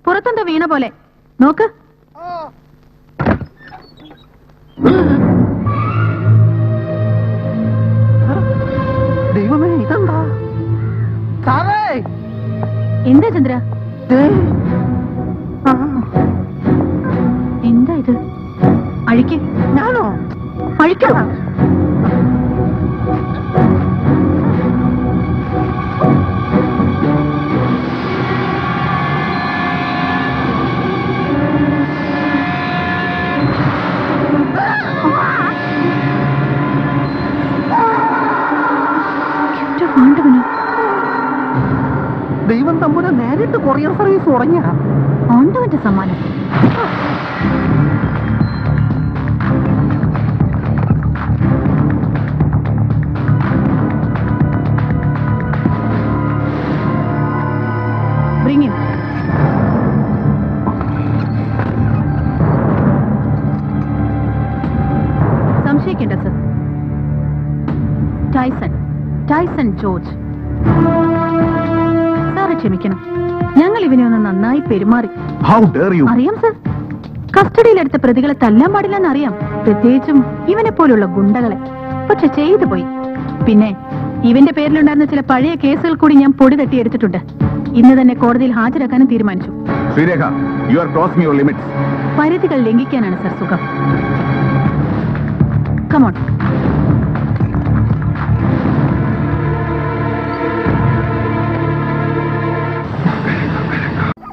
പുറത്തെന്താ വീണ പോലെ നോക്ക്. ദൈവമേ, ഇതെന്താ? എന്താ ചന്ദ്ര? എന്താ ഇത്? അഴിക്ക്. ഞാനോ? അഴിക്കോ? ദൈവം തമ്പുരാ നേരിട്ട് കൊറിയർ സർവീസ് തുടങ്ങിയ ആണ്ടവന്റെ സമ്മാനം. Bring him. സംശയിക്കേണ്ട സർ. ടൈസൺ ജോർജ് സാറ് ക്ഷമിക്കണം, ഞങ്ങൾ ഇവനെ ഒന്ന് നന്നായി പെരുമാറി. How dare you? അറിയാം സർ, കസ്റ്റഡിയിലെടുത്ത പ്രതികളെ തല്ലാൻ പാടില്ലെന്ന് അറിയാം, പ്രത്യേകിച്ചും ഇവനെ പോലുള്ള ഗുണ്ടകളെ. പക്ഷെ ചെയ്തു പോയി. പിന്നെ ഇവന്റെ പേരിലുണ്ടായിരുന്ന ചില പഴയ കേസുകൾ കൂടി ഞാൻ പൊടി തട്ടിയെടുത്തിട്ടുണ്ട്. ഇന്ന് തന്നെ കോടതിയിൽ ഹാജരാക്കാനും തീരുമാനിച്ചു. Sreerekha, you are crossing your limits. പരിധികൾ ലംഘിക്കാനാണ് സർ സുഖം. കമോൺ.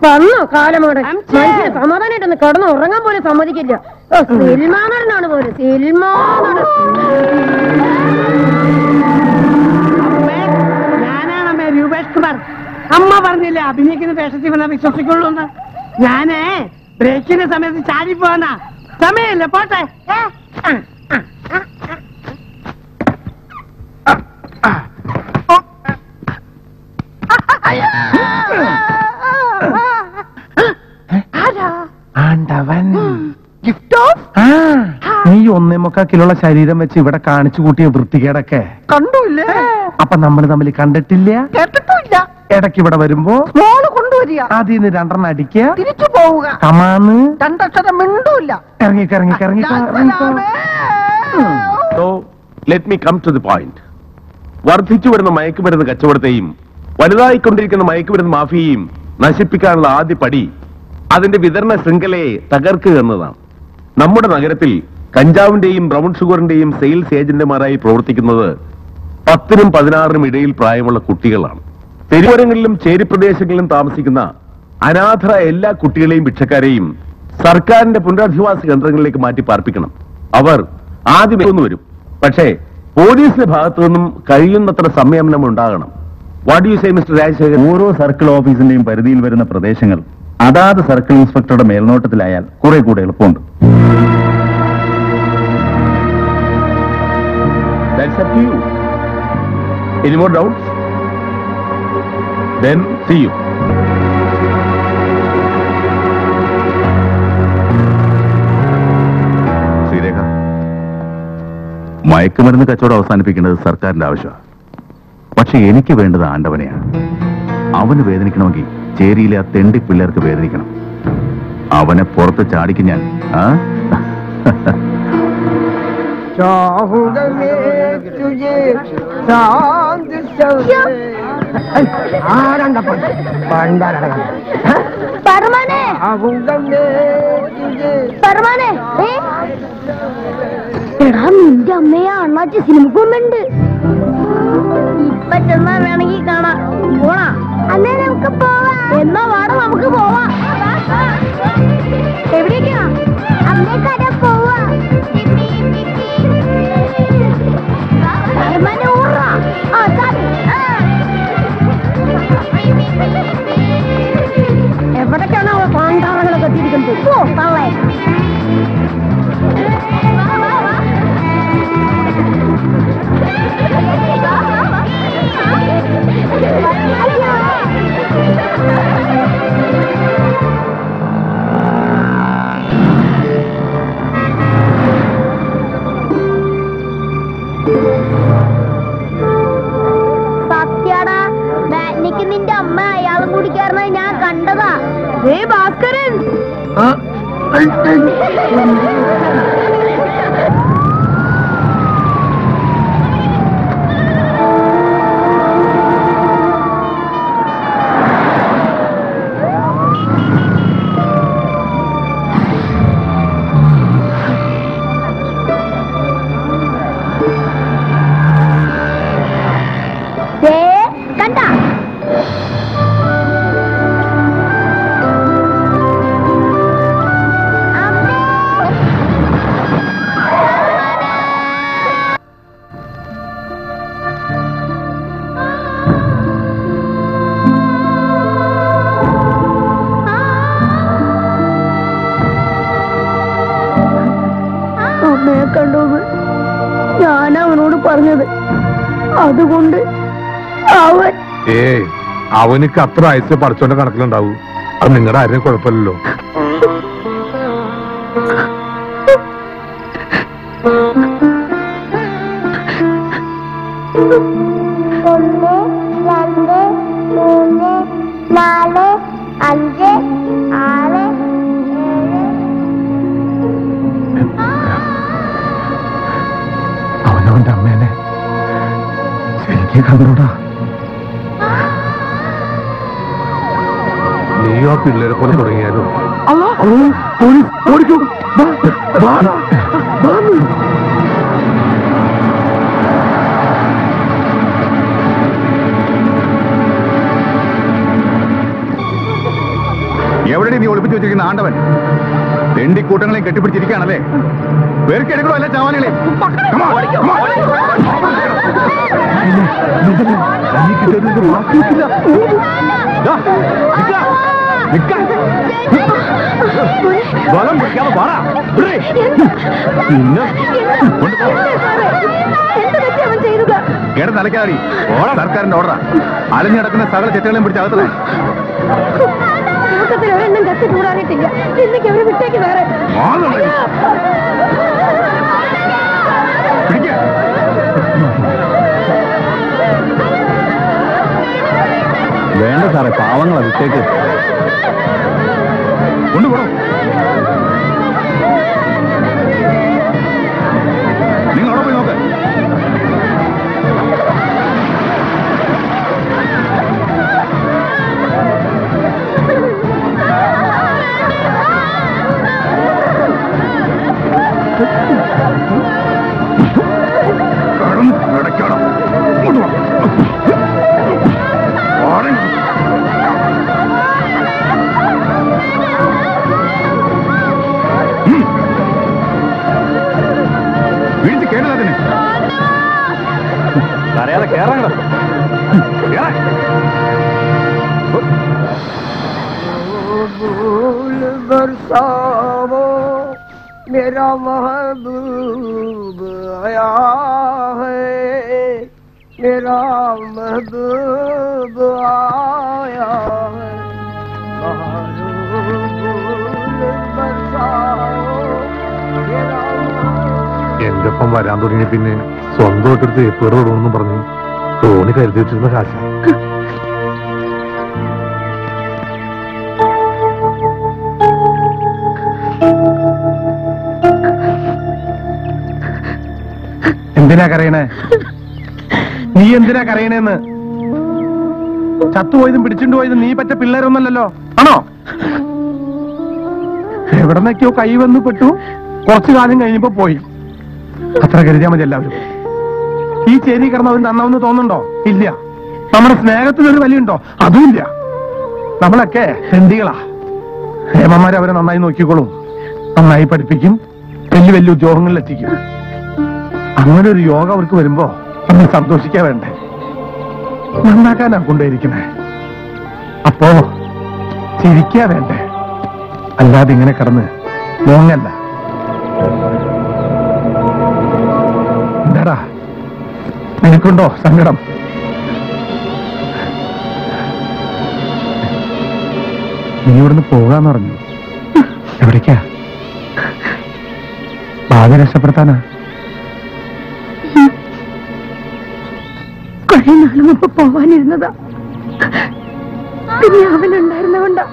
വന്നോ കാലമോടെ മനുഷ്യനെ സമാധാനായിട്ടൊന്ന് കിടന്ന് ഉറങ്ങാൻ പോലും സമ്മതിക്കില്ല. സിൽമാനടനാണ് പോലും സിൽമാനടൻ. ഞാനാണമ്മേ രൂപേഷ് കുമാർ. അമ്മ പറഞ്ഞില്ലേ അഭിനയിക്കുന്ന വേഷത്തിൽ വന്നാൽ വിശ്വസിക്കുള്ളൂ എന്ന്. ഞാനേ ബ്രേക്കിന്റെ സമയത്ത് ചാടി പോന്ന സമയമില്ല, പോട്ടെ. ആണ്ടവൻ നീ 1.25 കിലോയുള്ള ശരീരം വെച്ച് ഇവിടെ കാണിച്ചു കൂട്ടിയ വൃത്തികേടൊക്കെ കണ്ടൂല്ലേ? അപ്പൊ നമ്മൾ തമ്മിൽ കണ്ടിട്ടില്ല, കേട്ടിട്ടില്ല. ഇടയ്ക്ക് ഇവിടെ വരുമ്പോ മോള് കൊണ്ടുവരിക, അതിൽ നിന്ന് 2 അടിക്കുക, തിരിച്ചു പോവുക. കമാന്ന് 2 അക്ഷരം മിണ്ടൂല്ല. ഇറങ്ങി. So, let me come to the point. വർദ്ധിച്ചു വരുന്ന മയക്കുമരുന്ന് കച്ചവടത്തെയും വലുതായിക്കൊണ്ടിരിക്കുന്ന മയക്കുമരുന്ന് മാഫിയയും നശിപ്പിക്കാനുള്ള ആദ്യ പടി അതിന്റെ വിതരണ ശൃംഖലയെ തകർക്കുക എന്നതാണ്. നമ്മുടെ നഗരത്തിൽ കഞ്ചാവിന്റെയും ബ്രൗൺ ഷുഗറിന്റെയും സെയിൽസ് ഏജന്റുമാരായി പ്രവർത്തിക്കുന്നത് 10നും 16നും ഇടയിൽ പ്രായമുള്ള കുട്ടികളാണ്. തെരുവോരങ്ങളിലും ചേരിപ്രദേശങ്ങളിലും താമസിക്കുന്ന അനാഥരായ എല്ലാ കുട്ടികളെയും ഭിക്ഷക്കാരെയും സർക്കാരിന്റെ പുനരധിവാസ കേന്ദ്രങ്ങളിലേക്ക് മാറ്റി പാർപ്പിക്കണം. അവർ ആദ്യം വരും, പക്ഷേ പോലീസിന്റെ ഭാഗത്തു നിന്നും കഴിയുന്നത്ര സംയമനം ഉണ്ടാകണം. What you say mister Rajasekharan? ഓരോ സർക്കിൾ ഓഫീസിന്റെയും പരിധിയിൽ വരുന്ന പ്രദേശങ്ങൾ അതാത് സർക്കിൾ ഇൻസ്പെക്ടറുടെ മേൽനോട്ടത്തിലായാൽ കുറെ കൂടെ എളുപ്പമുണ്ട്. That's up to you. Any more doubts? Then see you. Sreerekha, മയക്കുമരുന്ന് കച്ചവടം അവസാനിപ്പിക്കേണ്ടത് സർക്കാരിന്റെ ആവശ്യമാണ്. പക്ഷെ എനിക്ക് വേണ്ടത് ആണ്ടവനെയാണ്. അവന് വേദനിക്കണമെങ്കിൽ ചേരിയിലെ ആ തെണ്ടി പിള്ളേർക്ക് വേദനിക്കണം. അവനെ പുറത്ത് ചാടിക്കും ഞാൻ. എടാ നിന്റെ അമ്മയെ അണ്ണാച്ചി സിനിമക്ക് വന്നിട്ടുണ്ട്. ഇപ്പൊ ചെന്നാ വേണമെങ്കിൽ കാണാം. പോണാ? അന്നേ നമുക്ക് പോവാം. എന്നാ വാടാ നമുക്ക് പോവാം. എവിടേക്കാ? അമ്മേക്കട പോവാ. എവിടേക്കാണ് അവ പാണ്ടാളങ്ങളൊക്കെ എത്തിയിരിക്കുന്നത്? പോ തള്ളേ. സത്യടാ, ബാനിക്ക് നിന്റെ അമ്മ അയാളും കൂടിക്കാരനായി ഞാൻ കണ്ടതാ. ഭാസ്കരൻ കണ്ട അമ്മയെ കണ്ടോന്ന് ഞാൻ അവനോട് പറഞ്ഞത്. അതുകൊണ്ട് അവൻ അവനിക്ക് അത്ര ആയുസ് പഠിച്ചോന്റെ കണക്കിലുണ്ടാവൂ. അത് നിങ്ങളുടെ ആരെയും കുഴപ്പമില്ലല്ലോ. ഒന്ന് 3, 4, 5, 6, 7. അവനവന്റെ അമ്മേനെ ശരിക്കും കണ്ടൂടാ. നീ ആ പിള്ളേരെ പോലെ തുടങ്ങിയാലോ? ഓടിക്കൂ. എവിടെ നീ ഒളിപ്പിച്ചു വെച്ചിരിക്കുന്ന ആണ്ടവൻ? തെണ്ടിക്കൂട്ടങ്ങളെയും കെട്ടിപ്പിടിച്ചിരിക്കുകയാണല്ലേ? പേർക്കെടുക്കണോ അല്ല ചാവാനുകളെ? ബലം പിടിക്കാതെ പാടാ. കേട് നിലയ്ക്കാടി. സർക്കാരിന്റെ ഓർഡറാ. അലഞ്ഞടക്കുന്ന സകല ചെറ്റുകളെയും പിടിച്ച് അകത്തത്. ഒരെണ്ണം കത്തി കൂടാനിട്ടില്ല. ഇന്നേക്ക് അവര് വിട്ടേക്ക് വേറെ. വേണ്ട സാറേ, പാവങ്ങളാ, വിട്ടേക്ക്. കൊണ്ടുപോകണം. നിങ്ങൾ അവിടെ പോയി നോക്ക്. വീഴ്ച കേട്ടില്ല അതിന്. അറിയാതെ കേറാ. बरसावो मेरा महबूब आया है, मेरा महबूब आया है. എന്റെ ഒപ്പം വരാൻ തുടങ്ങിയ പിന്നെ സ്വന്തമായിട്ടൊരു തേപ്പേറ് തുടങ്ങുമെന്ന് പറഞ്ഞ് തോണി കരുതി വെച്ചിരുന്ന കാശ. എന്തിനാ കരയണേ? നീ എന്തിനാ കരയണേന്ന്? ചത്തുപോയതും പിടിച്ചിട്ട് പോയതും നീ പറ്റ പിള്ളേരൊന്നല്ലോ, ആണോ? എവിടെന്നൊക്കെയോ കൈ വന്ന് പെട്ടു, കുറച്ചു കാലം കഴിഞ്ഞപ്പോ പോയി. അത്ര കരുതിയാ മതി എല്ലാവരും. ഈ ചേരി കിടന്നവൻ നന്നാവെന്ന് തോന്നുന്നുണ്ടോ? ഇല്ല. നമ്മുടെ സ്നേഹത്തിനൊരു വിലയുണ്ടോ? അതുമില്ല. നമ്മളൊക്കെ തെണ്ടികളാ. ഹേമന്മാരെ അവരെ നന്നായി നോക്കിക്കോളും, നന്നായി പഠിപ്പിക്കും, വലിയ വലിയ ഉദ്യോഗങ്ങളിൽ എത്തിക്കും. അങ്ങനെ ഒരു യോഗ അവർക്ക് വരുമ്പോ നമ്മൾ സന്തോഷിക്കാ വേണ്ടേ? നന്നാക്കാനാ കൊണ്ടേയിരിക്കണേ. അപ്പോ ചിരിക്കാ വേണ്ടേ? അല്ലാതെ ഇങ്ങനെ കിടന്ന് മോങ്ങല്ല. എന്താടാ നിനക്കുണ്ടോ സങ്കടം? നീ ഇവിടുന്ന് പോകാന്ന് പറഞ്ഞു. എവിടേക്കാ? ഭാവി രക്ഷപ്പെടുത്താനാ? കുറെ നാള് മുമ്പ് പോവാനിരുന്നതാ. പിന്നെ അവനുണ്ടായിരുന്നകൊണ്ടാ.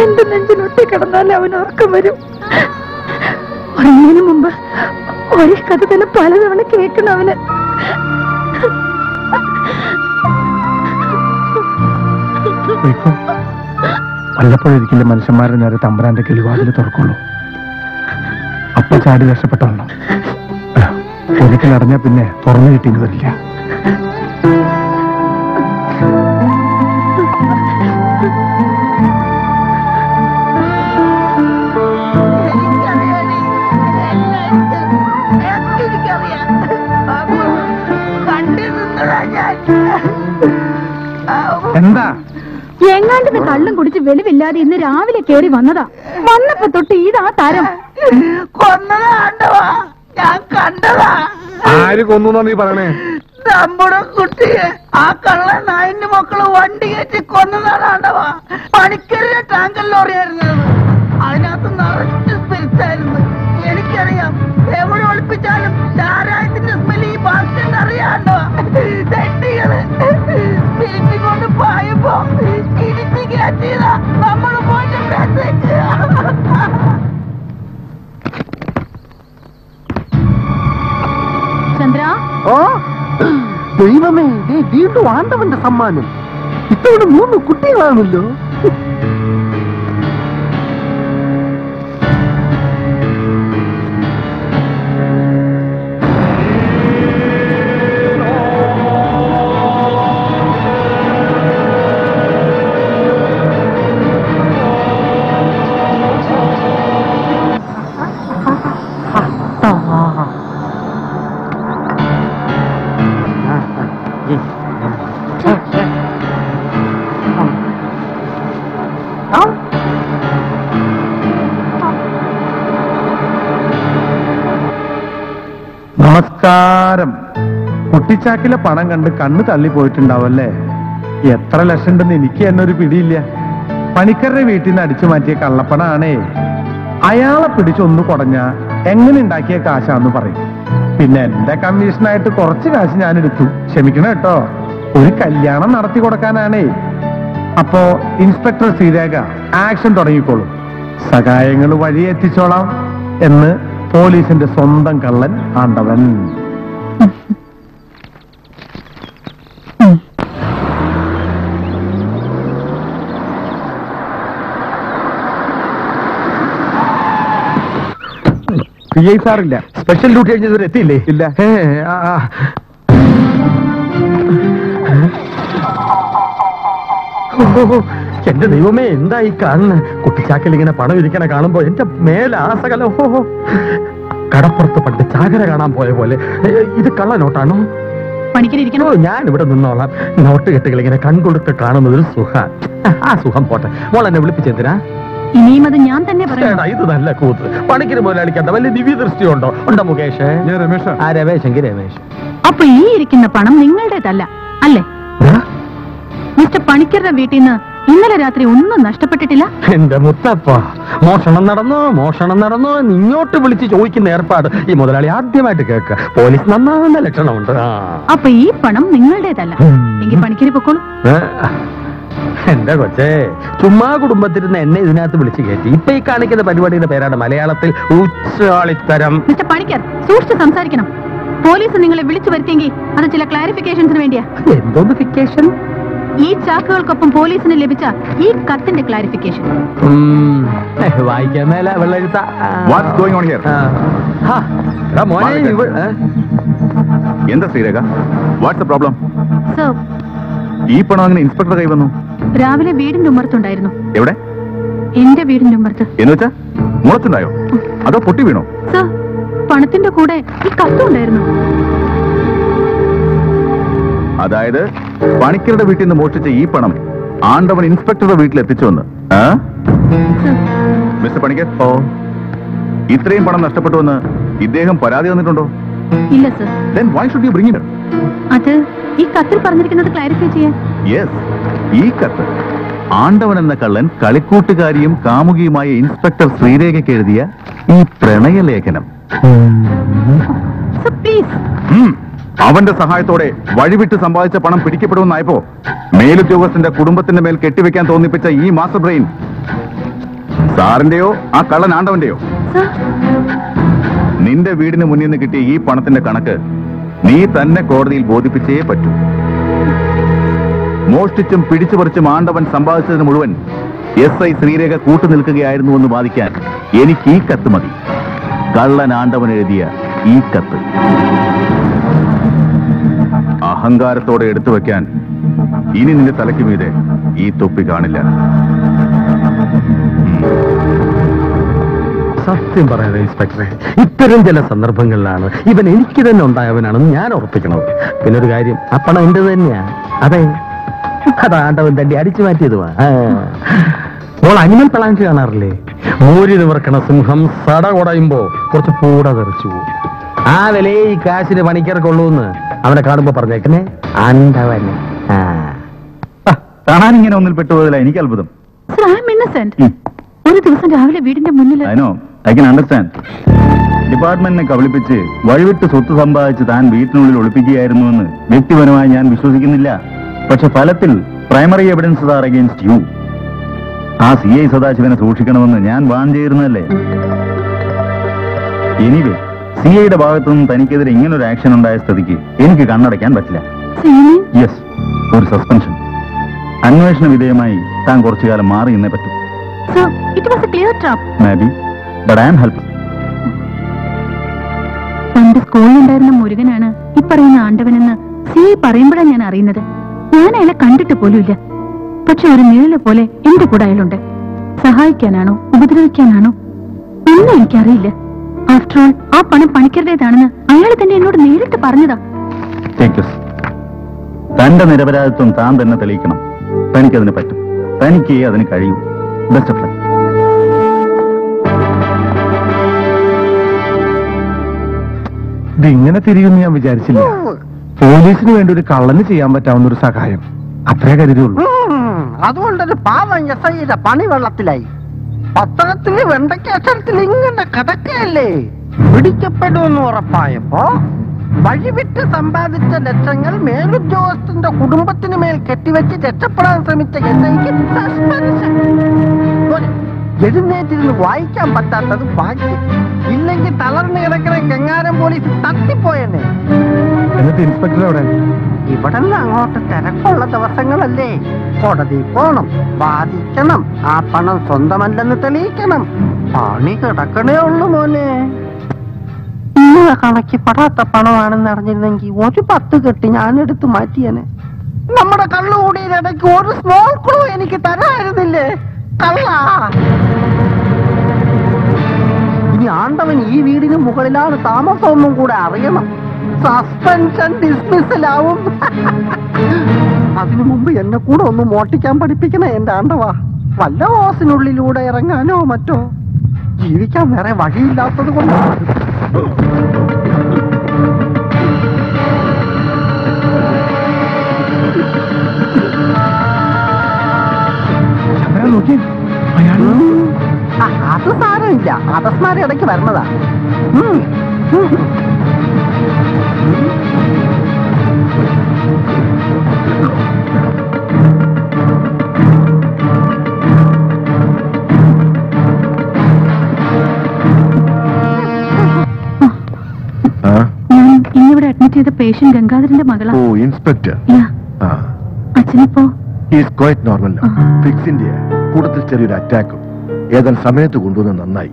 എന്റെ നെഞ്ചിനൊട്ടി കിടന്നാലേ അവൻ ഉറക്കം വരും. ഉറങ്ങുന്നതിന് മുമ്പ് ഒരേ കഥ തന്നെ പലതവണ കേൾക്കണവന്. വല്ലപ്പോഴൊരിക്കലും മനുഷ്യന്മാരുടെ നേരെ തമ്പുരാന്റെ കിളിവാതിൽ തുറക്കുള്ളൂ. അപ്പൊ ചാടി രക്ഷപ്പെട്ടോളണം. ഒരിക്കൽ അടഞ്ഞാ പിന്നെ തുറന്നു കിട്ടിയെന്ന് വരില്ല. എന്താ എങ്ങാണ്ടിന് കള്ളും കുടിച്ച് വെളിവില്ലാതെ ഇന്ന് രാവിലെ കേറി വന്നതാ. വന്നപ്പോ തൊട്ട് ഇതാ തരം. കൊന്നതാണ്ടവാ, ഞാൻ കണ്ടതാ. ആര് കൊന്നു നീ പറയണേ? നമ്മുടെ കുട്ടിയെ ആ കള്ള നായിന്റെ മക്കള് വണ്ടി കയറ്റി കൊന്നതാണ്ടാവാ. പണിക്കരുടെ ടാങ്കർ ലോറിയായിരുന്നു. അതിനകത്ത് നിറച്ച് സ്പിരിറ്റായിരുന്നു. എനിക്കറിയാം, എവിടെ ഒളിപ്പിച്ചാലും ചാരായത്തിന്റെ സ്മെല് ഈ ബാസ്റ്റിന് അറിയാണ്ടോ. തെണ്ടികളെ വീണ്ടും ആണ്ടവന്റെ സമ്മാനം. ഇത്തവണ 3 കുട്ടികളാണല്ലോ. നമസ്കാരം. കുട്ടിച്ചാക്കിലെ പണം കണ്ട് കണ്ണ് തള്ളിപ്പോയിട്ടുണ്ടാവല്ലേ? എത്ര ലക്ഷം ഉണ്ടെന്ന് എനിക്ക് തന്നെ ഒരു പിടിയില്ല. പണിക്കരുടെ വീട്ടിൽ നിന്ന് അടിച്ചു മാറ്റിയ കള്ളപ്പണാണേ. അയാളെ പിടിച്ചൊന്ന് കുടഞ്ഞ എങ്ങനെ ഉണ്ടാക്കിയ കാശാന്ന് പറയും. പിന്നെ എന്റെ കമ്മീഷനായിട്ട് കുറച്ച് കാശ് ഞാൻ എടുത്തു. ക്ഷമിക്കണം കേട്ടോ, ഒരു കല്യാണം നടത്തി കൊടുക്കാനാണേ. അപ്പോ ഇൻസ്പെക്ടർ ശ്രീരേഖ ആക്ഷൻ തുടങ്ങിക്കോളും. സഹായങ്ങൾ വഴി എത്തിച്ചോളാം എന്ന് പോലീസിന്റെ സ്വന്തം കള്ളൻ ആണ്ടവൻ. PI സാറില്ല. സ്പെഷ്യൽ ഡ്യൂട്ടി കഴിഞ്ഞവർ എത്തിയില്ലേ? ഇല്ല. എന്റെ ദൈവമേ, എന്തായി കാണുന്ന? കുട്ടിച്ചാക്കിൽ ഇങ്ങനെ പണം ഇരിക്കണ കാണുമ്പോ എന്റെ മേലാസകല. കടപ്പുറത്ത് പണ്ട് ചാകര കാണാൻ പോയ പോലെ. ഇത് കള്ള നോട്ടാണോ? പണിക്കരിക്കണോ? ഞാൻ ഇവിടെ നിന്നോളാം. നോട്ട് കെട്ടുകൾ ഇങ്ങനെ കൺകൊടുത്ത് കാണുന്നതൊരു സുഖം. ആ സുഖം പോട്ടെ. മോൾ എന്നെ വിളിപ്പിച്ചെന്തിനാ? ഇനിയും അത് ഞാൻ തന്നെ പറയാം. ഇത് നല്ല കൂത്ത്. പണിക്കര് മുതലാളിക്കണ്ട വല്ല ദിവ്യ ദൃഷ്ടി ഉണ്ടോ? ഉണ്ടോ മുകേഷ്? ഞാൻ രമേശ്. ആ രമേശെങ്കിൽ രമേശ്. അപ്പൊ ഈ ഇരിക്കുന്ന പണം നിങ്ങളുടേതല്ല അല്ലേ? മിസ്റ്റർ പണിക്കരുടെ വീട്ടിൽ നിന്ന് ഇന്നലെ രാത്രി ഒന്നും നഷ്ടപ്പെട്ടിട്ടില്ല? എന്റെ മുത്തപ്പ, മോഷണം നടന്നോ ഇങ്ങോട്ട് വിളിച്ച് ചോദിക്കുന്ന ഏർപ്പാട് ഈ മുതലാളി ആദ്യമായിട്ട് കേൾക്കുക. പോലീസ് നന്നാവുന്ന ലക്ഷണമുണ്ട്. അപ്പൊ ഈ പണം നിങ്ങളുടേതല്ല എങ്കിൽ പണിക്കര് പൊക്കോളൂ. എന്റെ കൊച്ചേ, ചുമ്മാ കുടുംബത്തിരുന്ന് എന്നെ ഇതിനകത്ത് വിളിച്ച് കയറ്റി. ഇപ്പൊ ഈ കാണിക്കുന്ന പരിപാടിയുടെ പേരാണ് മലയാളത്തിൽ ഉച്ചാളിത്തരം. മിസ്റ്റർ പണിക്കർ, സൂക്ഷിച്ച് സംസാരിക്കണം. പോലീസ് നിങ്ങളെ വിളിച്ചു വരുത്തിയെങ്കിൽ അത് ചില ക്ലാരിഫിക്കേഷൻസിന് വേണ്ടിയാ. എന്തോന്ന് ഫിക്കേഷൻ? ഈ ചാക്കുകൾക്കൊപ്പം പോലീസിന് ലഭിച്ച ഈ കത്തിന്റെ ക്ലാരിഫിക്കേഷൻ. വായിക്കാൻ മേല വെള്ളെഴുത്ത. What's going on here? എന്താ Sreerekha, what's the problem? Sir, ഈ പണം അങ്ങനെ ഇൻസ്പെക്ടർ കൈ വന്നു? രാവിലെ വീടിന്റെ ഉമ്മർത്തുണ്ടായിരുന്നു. എവിടെ? എന്റെ വീടിന്റെ ഉമ്മർത്ത്. എന്ന് വെച്ചാ മുളച്ചുണ്ടായോ അതോ പൊട്ടി വീണോ? സർ, പണത്തിന്റെ കൂടെ ഈ കത്തും ഉണ്ടായിരുന്നു. അതായത് പണിക്കരുടെ വീട്ടിൽ നിന്ന് മോഷ്ടിച്ച ഈ പണം ആണ്ടവൻ ഇൻസ്പെക്ടറുടെ വീട്ടിൽ എത്തിച്ചുവെന്ന്? മിസ്റ്റർ പണിക്കർ, ഇത്രയും പണം നഷ്ടപ്പെട്ടുവെന്ന് ഇദ്ദേഹം പരാതി തന്നിട്ടുണ്ടോ? ഇല്ല sir. Then why should you bring it? അത് ഈ കത്തിൽ പറഞ്ഞിരിക്കുന്നത് ക്ലാരിഫൈ ചെയ്യാൻ. യെസ്, ഈ കത്ത് ആണ്ടവൻ എന്ന കള്ളൻ കളിക്കൂട്ടുകാരിയും കാമുകിയുമായ ഇൻസ്പെക്ടർ ശ്രീരേഖയ്ക്ക് എഴുതിയ ഈ പ്രണയലേഖനം. Sir please. അവന്റെ സഹായത്തോടെ വഴിവിട്ട് സമ്പാദിച്ച പണം പിടിക്കപ്പെടുമെന്നായപ്പോ മേലുദ്യോഗസ്ഥന്റെ കുടുംബത്തിന്റെ മേൽ കെട്ടിവെക്കാൻ തോന്നിപ്പിച്ച ഈ മാസ്റ്റർ ബ്രെയിൻ സാറിന്റെയോ ആ കള്ളൻ ആണ്ടവന്റെയോ? നിന്റെ വീടിന് മുന്നിൽ നിന്ന് കിട്ടിയ ഈ പണത്തിന്റെ കണക്ക് നീ തന്നെ കോടതിയിൽ ബോധിപ്പിച്ചേ പറ്റൂ. മോഷ്ടിച്ചും പിടിച്ചുപറിച്ചും ആണ്ടവൻ സമ്പാദിച്ചതിന് മുഴുവൻ SI ശ്രീരേഖ കൂട്ടുനിൽക്കുകയായിരുന്നു എന്ന് വാദിക്കാൻ എനിക്ക് ഈ കത്ത് മതി. കള്ളൻ ആണ്ടവൻ എഴുതിയ ഈ കത്ത് അഹങ്കാരത്തോടെ എടുത്തു വെക്കാൻ ഇനി നിന്റെ തലയ്ക്ക് മീതെ ഈ തൊപ്പി കാണില്ല. സത്യം പറയാതെ ഇൻസ്പെക്ടറെ, ഇത്തരം ചില സന്ദർഭങ്ങളിലാണ് ഇവൻ എനിക്ക് തന്നെ ഉണ്ടായവനാണെന്ന് ഞാൻ ഉറപ്പിക്കണത്. പിന്നെ ഒരു കാര്യം, ആ പണം എന്റെ തന്നെയാ. അതെ, അതാണ്ടവൻ തണ്ടി അടിച്ചു മാറ്റിയതുമാ. മോൾ അനിമൽ പ്ലാന്റ് കാണാറില്ലേ? മൂരി നിവർക്കണ സിംഹം സട കുടയുമ്പോ കുറച്ച് പൂട തെറിച്ചു പോകും. ആ വിലയെ ഈ കാശിന് പണിക്കർക്കുള്ളൂന്ന് അവനെ കാണുമ്പോ പറഞ്ഞേക്കണേ ആണ്ടവനെ. കാണാൻ ഇങ്ങനെ ഒന്നിൽ പെട്ടുപോയതില്ല എനിക്ക് അത്ഭുതം. Sir, I am innocent. ഒരു ദിവസം രാവിലെ വീടിന്റെ മുന്നിൽ ഐ കൻ അണ്ടർസ്റ്റാൻഡ്. ഡിപ്പാർട്ട്മെന്റിനെ കബളിപ്പിച്ച് വഴിവിട്ട് സ്വത്ത് സമ്പാദിച്ച് താൻ വീട്ടിനുള്ളിൽ ഒളിപ്പിക്കുകയായിരുന്നുവെന്ന് വ്യക്തിപരമായി ഞാൻ വിശ്വസിക്കുന്നില്ല. പക്ഷെ ഫലത്തിൽ primary evidence are against you. ആ CI സദാശിവനെ സൂക്ഷിക്കണമെന്ന് ഞാൻ വാൺ ചെയ്തിരുന്നല്ലേ. എനിവേ, CIയുടെ ഭാഗത്തുനിന്ന് തനിക്കെതിരെ ഇങ്ങനൊരു ആക്ഷൻ ഉണ്ടായ സ്ഥിതിക്ക് എനിക്ക് കണ്ണടയ്ക്കാൻ പറ്റില്ല. യെസ്, ഒരു സസ്പെൻഷൻ. അന്വേഷണ വിധേയമായി താൻ കുറച്ചു കാലം മാറി നിന്നേ പറ്റൂ. Sir, it was a clear trap. Maybe, but I am helpless. പണ്ട് സ്കൂളിലുണ്ടായിരുന്ന മുരുകനാണ് ഇപ്പറയുന്ന ആണ്ടവനെന്ന് സി പറയുമ്പോഴാണ് ഞാൻ അറിയുന്നത്. ഞാൻ അയാളെ കണ്ടിട്ട് പോലുമില്ല. പക്ഷെ ഒരു നിഴല് പോലെ എന്റെ കൂടെ അയാളുണ്ട്. സഹായിക്കാനാണോ ഉപദ്രവിക്കാനാണോ ഒന്നും എനിക്കറിയില്ല. ആഫ്റ്റർ ഓൾ ആ പണം പണിക്കരുടേതാണെന്ന് അയാൾ തന്നെ എന്നോട് നേരിട്ട് പറഞ്ഞതാ. തന്റെ നിരപരാധിത്വം താൻ തന്നെ തെളിയിക്കണം. തനിക്കതിന് പറ്റും, തനിക്ക് അതിന് കഴിയൂ. Best of luck. ഇതിങ്ങനെ തിരിയുമെന്ന് ഞാൻ വിചാരിച്ചില്ല. പോലീസിന് വേണ്ടി ഒരു കള്ളന് ചെയ്യാൻ പറ്റാവുന്ന ഒരു സഹായം അത്രേ കരുതിയുള്ളൂ. അതുകൊണ്ടൊരു പാവം എസ്ഐയുടെ പണി വെള്ളത്തിലായി. പത്രത്തില് വെണ്ടയ്ക്ക അക്ഷരത്തിൽ ഇങ്ങനെ കിടക്കയല്ലേ. പിടിക്കപ്പെടുമെന്ന് ഉറപ്പായപ്പോ വഴിവിട്ട് സമ്പാദിച്ച ലക്ഷങ്ങൾ മേലുദ്യോഗസ്ഥന്റെ കുടുംബത്തിന് മേൽ കെട്ടിവെച്ച് രക്ഷപ്പെടാൻ ശ്രമിച്ച എസ്ഐക്ക് സസ്പെൻഷൻ. എഴുന്നേറ്റിരുന്ന് വായിക്കാൻ പറ്റാത്തത് ഭാഗ്യം. ഇല്ലെങ്കിൽ തളർന്നു കിടക്കുന്ന കെങ്ങാരം പോലീസ് തട്ടിപ്പോയെന്നെ. എന്നിട്ട് ഇൻസ്പെക്ടർ അവിടെ? ഇവിടെ അങ്ങോട്ട് തിരക്കുള്ള ദിവസങ്ങളല്ലേ. കോടതി പോണം, ബാധിക്കണം, ആ പണം സ്വന്തമല്ലെന്ന് തെളിയിക്കണം. പണി കിടക്കണേ ഉള്ളു മോനെ. ഇങ്ങനെ കണക്ക് പെടാത്ത പണമാണെന്ന് അറിഞ്ഞിരുന്നെങ്കിൽ ഒരു 10 കെട്ടി ഞാൻ എടുത്തു മാറ്റിയനെ. നമ്മുടെ കള്ളുകൂടിയിലിടയ്ക്ക് ഒരു സ്മോൾ ക്ലൂ എനിക്ക് തരായിരുന്നില്ലേ കള്ള. ഇനി ആണ്ടവൻ ഈ വീടിന് മുകളിലാണ് താമസമൊന്നും കൂടെ അറിയണം. സസ്പെൻഷൻ ഡിസ്മിസലാവും. അതിനു മുമ്പ് എന്നെ കൂടെ ഒന്ന് മോട്ടിക്കാൻ പഠിപ്പിക്കണേ എന്റെ ആണ്ടവാ. വല്ല ഓസിനുള്ളിലൂടെ ഇറങ്ങാനോ മറ്റോ. ജീവിക്കാൻ വേറെ വഴിയില്ലാത്തത് കൊണ്ട്. അത് സാരമില്ല, അപസ്മാരം ഇടയ്ക്ക് വരണതാ. ഇന്നിവിടെ അഡ്മിറ്റ് ചെയ്ത പേഷ്യന്റ് ഗംഗാധരന്റെ മകളാ. ഓ, ഇൻസ്പെക്ടർ. അച്ഛനിപ്പോ ഈസ് ക്വൈറ്റ് നോർമൽ. ഫിക്സിന്റെ കൂട്ടത്തിൽ ചെറിയൊരു അറ്റാക്കും. ഏതാനും സമയത്ത് കൊണ്ടുവന്ന് നന്നായി.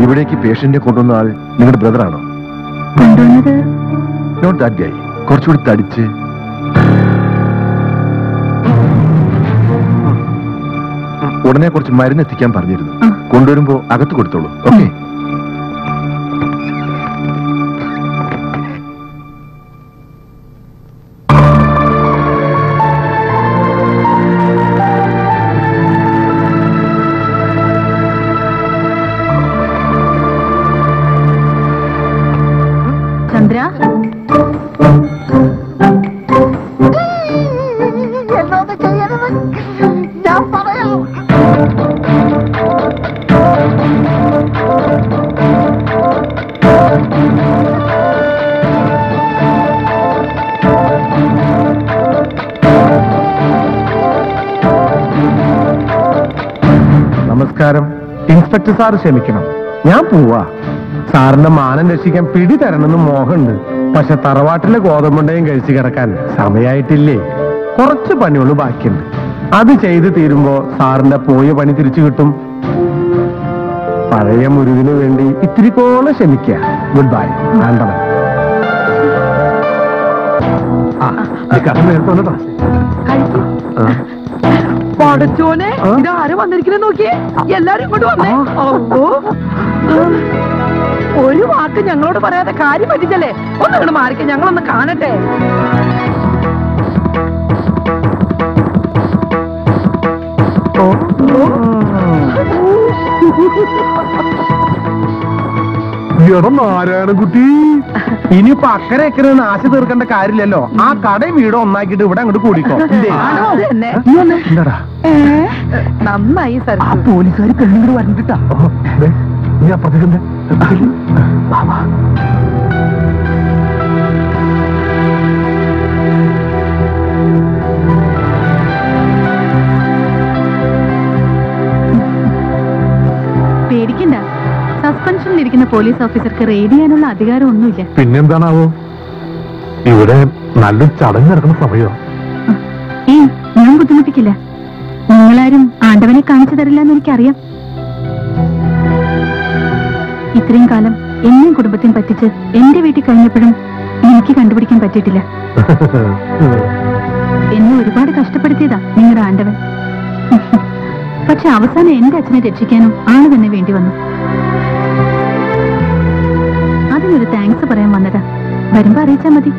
ഇവിടേക്ക് പേഷ്യന്റിനെ കൊണ്ടുവന്ന ആൾ നിങ്ങളുടെ ബ്രദറാണോ? കൊണ്ടുവന്നത് നോട്ട് ദാറ്റ് ഗൈ. കുറച്ചുകൂടി തടിച്ച്. ഉടനെ കുറച്ച് മരുന്ന് എത്തിക്കാൻ പറഞ്ഞിരുന്നു. കൊണ്ടുവരുമ്പോ അകത്ത് കൊടുത്തോളൂ. ഓക്കെ. ചന്ദ്ര, എന്നോട് ചെയ്യരുത്, ഞാൻ പറയാം. നമസ്കാരം. ഇൻസ്പെക്ടർ സാർ ക്ഷമിക്കണം, ഞാൻ പോവാ. സാറിന്റെ മാനം രക്ഷിക്കാൻ പിടി തരണമെന്ന് മോഹമുണ്ട്. പക്ഷെ തറവാട്ടിലെ ഗോതമ്പുണ്ടയും കഴിച്ചു കിടക്കാൻ സമയായിട്ടില്ലേ. കുറച്ച് പണിയുള്ളൂ ബാക്കിയുണ്ട്. അത് ചെയ്ത് തീരുമ്പോ സാറിന്റെ പോയ പണി തിരിച്ചു കിട്ടും. പഴയ മുരുകിന് വേണ്ടി ഇത്തിരി കോളം ക്ഷമിക്കുക. Goodbye. ആണ്ടവൻ. പടച്ചോനെ, ഇതാരും വന്നിരിക്കുന്നത് നോക്കിയേ. എല്ലാരും ഇങ്ങോട്ട് വന്നേ. ഒരു വാക്ക് ഞങ്ങളോട് പറയാതെ കാര്യം പറ്റിച്ചല്ലേ. ഒന്ന് ഇങ്ങോട്ട് മാറിക്ക, ഞങ്ങളൊന്ന് കാണട്ടെ. നാരായണൻകുട്ടി, ഇനിയിപ്പോ അക്കരെ അക്കരെ നാശം തീർക്കേണ്ട കാര്യമില്ലല്ലോ. ആ കടയും വീടും ഒന്നാക്കിട്ട് ഇവിടെ അങ്ങോട്ട് കൂടിക്കോ. എന്താടാ നന്നായി സർ. ആ പോലീസുകാർ പെണ്ണുങ്ങൾ വരണ്ടിട്ടാ. നീ അപ്പുറത്തേക്ക് പേടിക്കണ്ട, സസ്പെൻഷനിലിരിക്കുന്ന പോലീസ് ഓഫീസർക്ക് റെയ്ഡ് ചെയ്യാനുള്ള അധികാരമൊന്നുമില്ല. പിന്നെന്താണാവോ ഇവിടെ നല്ലൊരു ചടങ്ങ് നടക്കുന്ന സമയോ? ഞാൻ ബുദ്ധിമുട്ടിക്കില്ല. നിങ്ങളാരും ആണ്ടവനെ കാണിച്ചു തരില്ല എന്ന് എനിക്കറിയാം. ഇത്രയും കാലം എന്നെയും കുടുംബത്തെയും പറ്റിച്ച് എന്റെ വീട്ടിൽ കഴിഞ്ഞപ്പോഴും എനിക്ക് കണ്ടുപിടിക്കാൻ പറ്റിയിട്ടില്ല. എന്നെ ഒരുപാട് കഷ്ടപ്പെടുത്തിയതാ നിങ്ങളുടെ ആണ്ടവൻ. പക്ഷെ അവസാനം എന്റെ അച്ഛനെ രക്ഷിക്കാനും ആള് തന്നെ വേണ്ടി വന്നു. അതിനൊരു താങ്ക്സ് പറയാൻ വന്നതാ. വരുമ്പോ അറിയിച്ചാ മതി.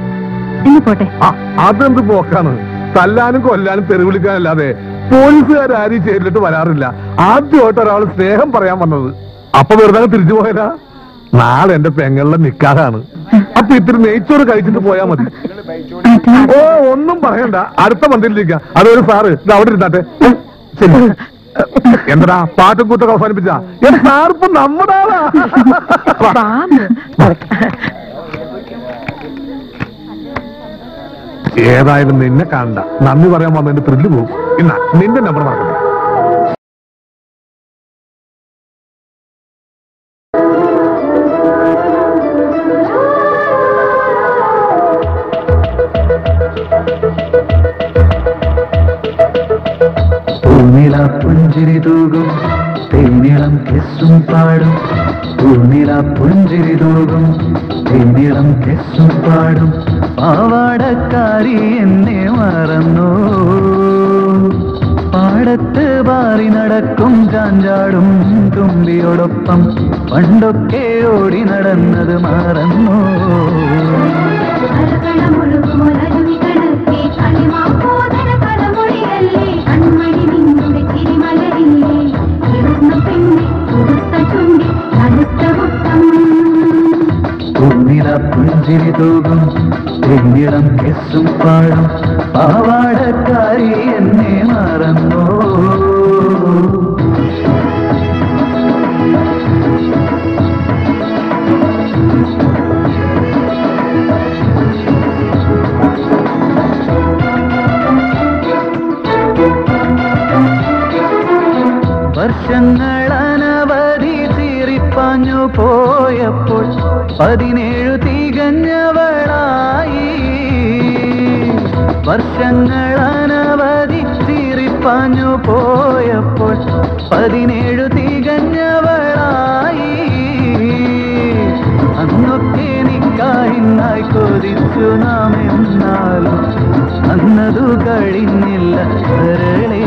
എന്ന് പോട്ടെ. അതെന്ത് പോക്കാണ്? തല്ലാനും കൊല്ലാനും തെരുവിളിക്കാനല്ലാതെ പോലീസുകാരും ചേരിലിട്ട് വരാറില്ല. ആദ്യമായിട്ട് ഒരാൾ സ്നേഹം പറയാൻ വന്നത്. അപ്പൊ വെറുതെ തിരിച്ചു പോയതാ. നാളെ എന്റെ പെങ്ങളുടെ നിക്കാഹാണ്. അപ്പൊ ഇത്തിരി നെയ്ച്ചോറ് കഴിച്ചിട്ട് പോയാ മതി. ഓ ഒന്നും പറയണ്ട, അടുത്ത മന്ദിരിലിരിക്കാം. അതൊരു സാറ് ഇത് അവിടെ ഇരുന്നാട്ടെ. ശരി. എന്താ പാട്ടും കൂത്തൊക്കെ അവസാനിപ്പിച്ച സാറിപ്പോ നമ്മുടെ ആളാ. ഏതായാലും നിന്നെ കാണണ്ട. നന്ദി പറയാൻ വന്നതിന്റെ ത്രില്ല് പോകും. ഇന്നാ നിന്റെ നമ്പർ മറക്കട്ടെ. പുഞ്ചിരി തൂകും തേനിളം കെസ്സും പാടും. പൂനില പുഞ്ചിരി തൂകും തേനിളം കെസ്സും പാടും. പാവാടക്കാരി എന്നെ മറന്നു. പാടത്ത് പാറി നടക്കും ചാഞ്ചാടും തുമ്പിയോടൊപ്പം പണ്ടൊക്കെ ഓടി നടന്നത് മറന്നു. പൂനില പുഞ്ചിരി തൂകും തേനിളം കെസ്സും പാടും. പാവാടക്കാരി എന്നെ മറന്നു. വർഷങ്ങളനവധി തീറിപ്പാഞ്ഞു പോയപ്പോൾ 17 തികഞ്ഞവളായി. വർഷങ്ങളനവധി തീറിപ്പാഞ്ഞു പോയപ്പോൾ 17 തികഞ്ഞവളായി. അന്നൊക്കെ നിക്കാഹിനായി കൊതിച്ചു നാം എന്നാലും അന്നതു കഴിഞ്ഞില്ല കരളേ.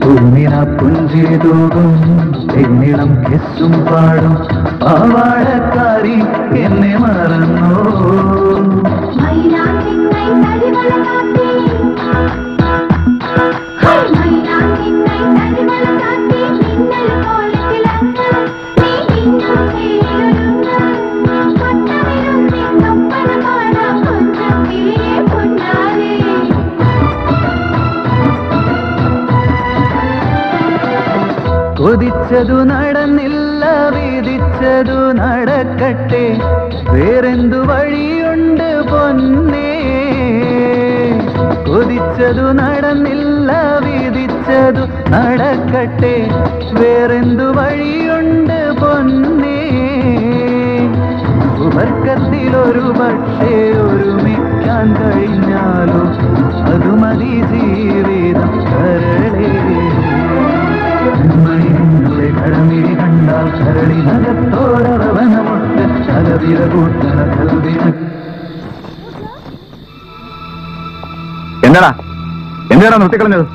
പൂനില പുഞ്ചിരി തൂകും തേനിളം കെസ്സും പാടും. പാവാടക്കാരി എന്നെ മറന്നു. കൊതിച്ചതു നടന്നില്ല, വിധിച്ചതു നടക്കട്ടെ. വേറെന്തു വഴിയുണ്ട് പൊന്നേ. കൊതിച്ചതു നടന്നില്ല, വിധിച്ചതു നടക്കട്ടെ. വേറെന്തു വഴിയുണ്ട് പൊന്നേ. സുവർഗത്തിലൊരു പക്ഷേ ഒരുമിക്കാൻ കഴിഞ്ഞാലോ അതു മതി ജീവിതം കരളേ. കൺമണിയുടെ കടമിഴി കണ്ടാൽ കരളിനകത്തോരവനമൊട്ട് കലവില കൂട്ടണ കൽവിന. എന്താടാ നിർത്തിക്കളഞ്ഞത്?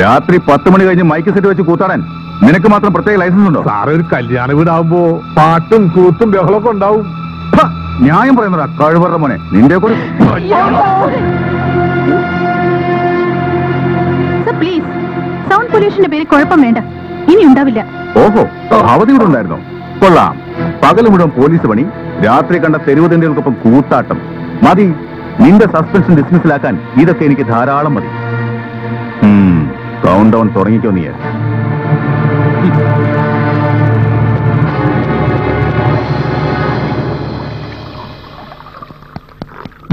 രാത്രി 10 മണി കഴിഞ്ഞ് മൈക്ക് സെറ്റ് വെച്ച് കൂത്താടാൻ നിനക്ക് മാത്രം പ്രത്യേക ലൈസൻസ് ഉണ്ടോ? സാറേ, ഒരു കല്യാണ വീടാവുമ്പോ പാട്ടും കൂത്തും ബഹളമൊക്കെ ഉണ്ടാവും. ന്യായം പറയുന്നതാ കഴിവറുടെ മോനെ. നിന്റെ കൂടെ പ്ലീസ്, സൗണ്ട് പൊല്യൂഷന്റെ പേര് കുഴപ്പം വേണ്ട. ഇനി ഉണ്ടാവില്ല. ഓഹോ, അവധി കൂടെ ഉണ്ടായിരുന്നോ? കൊള്ളാം. പകല് മുഴുവൻ പോലീസ് പണി, രാത്രി കണ്ട തെരുവുതണ്ടികൾക്കൊപ്പം കൂത്താട്ടം. മതി, നിന്റെ സസ്പെൻഷൻ ഡിസ്മിസിലാക്കാൻ ഇതൊക്കെ എനിക്ക് ധാരാളം മതി. കൗണ്ട് ഡൗൺ തുടങ്ങിക്കോ നീ.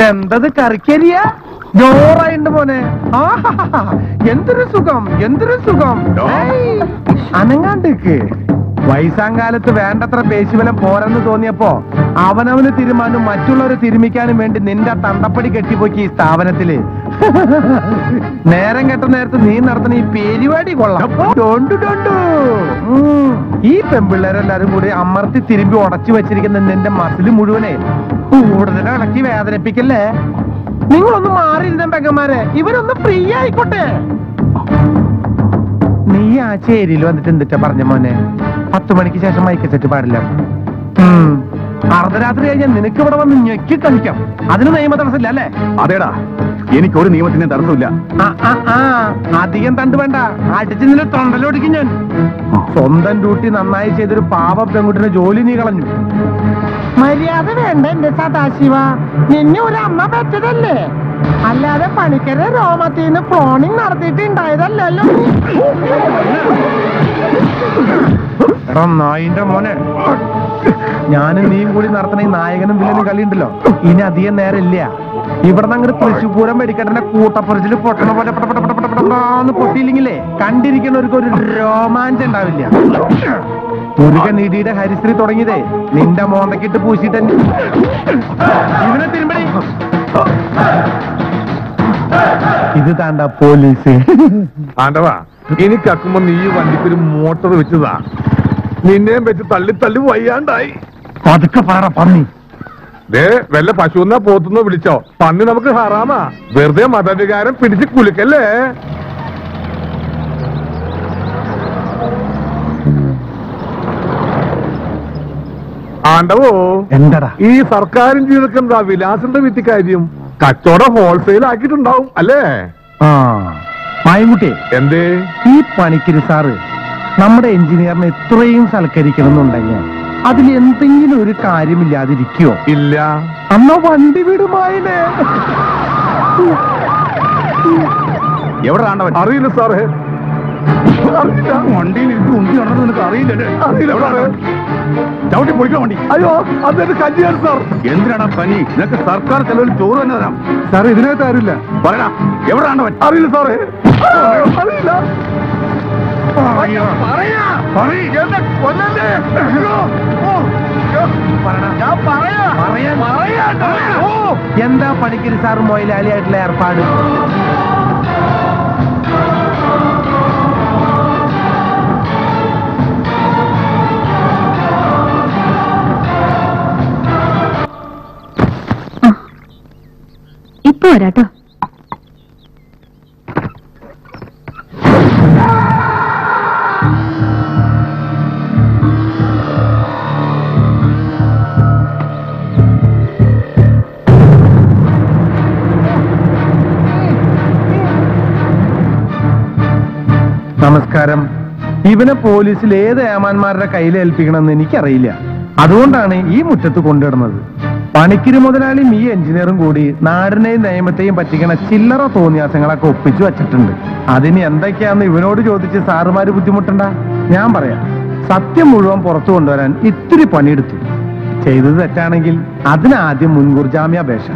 എന്തത് കറിക്കരിയ ജോറായിണ്ട് മോനെ. എന്തൊരു സുഖം, എന്തൊരു സുഖം. അനങ്ങാണ്ടിക്ക് വയസ്സാങ്കാലത്ത് വേണ്ടത്ര പേശിബലം പോരെന്ന് തോന്നിയപ്പോ അവനവന് തിരുമാനും മറ്റുള്ളവരെ തിരുമിക്കാനും വേണ്ടി നിന്റെ തണ്ടപ്പടി കെട്ടിപ്പോക്കി ഈ സ്ഥാപനത്തില്. നേരം കെട്ട നേരത്ത് നീ നടത്തുന്ന ഈ പരിപാടി കൊള്ളാം. ഈ പെമ്പിള്ളേരെല്ലാരും കൂടി അമർത്തി തിരുമ്പി ഉടച്ചു വെച്ചിരിക്കുന്ന നിന്റെ മസില് മുഴുവനെ കൂടുതൽ ഇളക്കി വേദനിപ്പിക്കല്ലേ. നിങ്ങളൊന്ന് മാറിയിരുന്ന പെങ്ങന്മാരെ, ഇവരൊന്ന് ഫ്രീ ആയിക്കോട്ടെ. നീ ആ ചേരിയിൽ വന്നിട്ട് എന്തിട്ടാ പറഞ്ഞ മോനെ? 10 മണിക്ക് ശേഷം മൈക്ക് സെറ്റ് പാടില്ല. അർദ്ധരാത്രി കഴിഞ്ഞാൽ നിനക്ക് ഇവിടെ വന്ന് ഞെക്കി കളിക്കാം. അതിന് നിയമ തടസ്സമില്ല അല്ലേ? അതേടാ, എനിക്കൊരു നിയമത്തിന്റെ തടസ്സമില്ല. അധികം തണ്ട് വേണ്ട, അടിച്ച് നിന്നെ തൊണ്ടലോടിക്കും ഞാൻ. സ്വന്തം ഡ്യൂട്ടി നന്നായി ചെയ്തൊരു പാവ പെൺകുട്ടിയുടെ ജോലി നീ കളഞ്ഞു. മര്യാദ വേണ്ട എന്റെ സദാശിവ. നിന്നെ ഒരു അമ്മ പറ്റതല്ലേ, അല്ലാതെ പണിക്കരെ രോമത്തിന്ന് ക്ലോണിങ് നടത്തിയിട്ടുണ്ടായതല്ലോ. എടാ നായിന്റെ മോനെ, ഞാനും നീയും കൂടി നടത്തുന്ന ഈ നായകനും വില്ലനും കളിയുണ്ടല്ലോ, ഇനി അധികം നേരം ഇല്ല. ഇവിടെ നിന്ന് അങ്ങോട്ട് തൃശ്ശൂപൂരം വെടിക്കെട്ടന്റെ കൂട്ടപ്പുറച്ചില് പൊട്ടണ പോലെ പൊട്ടിയില്ലെങ്കിലേ കണ്ടിരിക്കുന്നവർക്ക് ഒരു രോമാഞ്ചം ഉണ്ടാവില്ല. മുരുകനിധിയുടെ ഹരിശ്രീ തുടങ്ങിയതേ നിന്റെ മോന്തക്കിട്ട് പൂശിട്ട് ഇവനെ തിരുമ്പടി. ഇത് താണ്ട പോലീസ്. ആണ്ടവാ, ഇനി കക്കുമ്പോ നീ വണ്ടിക്കൊരു മോട്ടോർ വെച്ചതാ, നിന്നെയും വെച്ച് തള്ളി തള്ളി വയ്യാണ്ടായി. പതുക്കെ പാറ പന്നി. ദേ വല്ല പശുവിനെ പോത്തുന്നോ വിളിച്ചോ, പന്നി നമുക്ക് ഹറാമാ. വെറുതെ മതവികാരം പിടിച്ച് കുലുക്കല്ലേ. ആണ്ടവോ, എന്താടാ ഈ സർക്കാരും ജീവിതത്തിൽ എന്താ വിലാസിന്റെ വിറ്റി കാര്യം? കച്ചവടം ഹോൾസെയിൽ ആക്കിയിട്ടുണ്ടാവും അല്ലേ? മായൻകുട്ടി, എന്തേ ഈ പണിക്കര് സാറ് നമ്മുടെ എഞ്ചിനീയറിനെ ഇത്രയും സൽക്കരിക്കണമെന്നുണ്ടെങ്കിൽ അതിൽ എന്തെങ്കിലും ഒരു കാര്യമില്ലാതിരിക്കോ? ഇല്ല. അന്ന വണ്ടി വിടുമായില്ലേ? എവിടെ ആണ്ടവൻ? അറിയില്ല സാറേ. വണ്ടിയിൽ ഇരുന്ന് ഉണ്ടി നടന്നത് നിനക്ക് അറിയില്ലേ? ചവിട്ടി പൊളിക്കാൻ വണ്ടി. അയ്യോ, അതൊരു കല്യാണം സാർ. എന്തിനാണ് പനി? നിനക്ക് സർക്കാർ ചെലവിൽ ചോറ് തന്നെ തരാം. സാറേ ഇതിനകത്ത് ആരില്ല. പറയടാ, എവിടെ ആണ്ടവൻ? അറിയില്ല സാറേ, അറിയില്ല. എന്താ പണിക്കര് സാർ മൊയിലാളിയായിട്ടുള്ള ഏർപ്പാട്? ഇപ്പൊ വരാട്ടോ. നമസ്കാരം. ഇവനെ പോലീസിൽ ഏത് ഏമാന്മാരുടെ കയ്യിൽ ഏൽപ്പിക്കണമെന്ന് എനിക്കറിയില്ല. അതുകൊണ്ടാണ് ഈ മുറ്റത്ത് കൊണ്ടിടുന്നത്. പണിക്കര് മുതലാളിയും ഈ എഞ്ചിനീയറും കൂടി നാടിനെയും നിയമത്തെയും പറ്റിക്കണ ചില്ലറ തോന്നിയാസങ്ങളൊക്കെ ഒപ്പിച്ചു വച്ചിട്ടുണ്ട്. അതിന് എന്തൊക്കെയാന്ന് ഇവനോട് ചോദിച്ച് സാറുമാര് ബുദ്ധിമുട്ടണ്ട. ഞാൻ പറയാം, സത്യം മുഴുവൻ പുറത്തു കൊണ്ടുവരാൻ ഇത്തിരി പണിയെടുത്തു. ചെയ്തത് തെറ്റാണെങ്കിൽ അതിനാദ്യം മുൻകൂർ ജാമ്യാപേക്ഷ.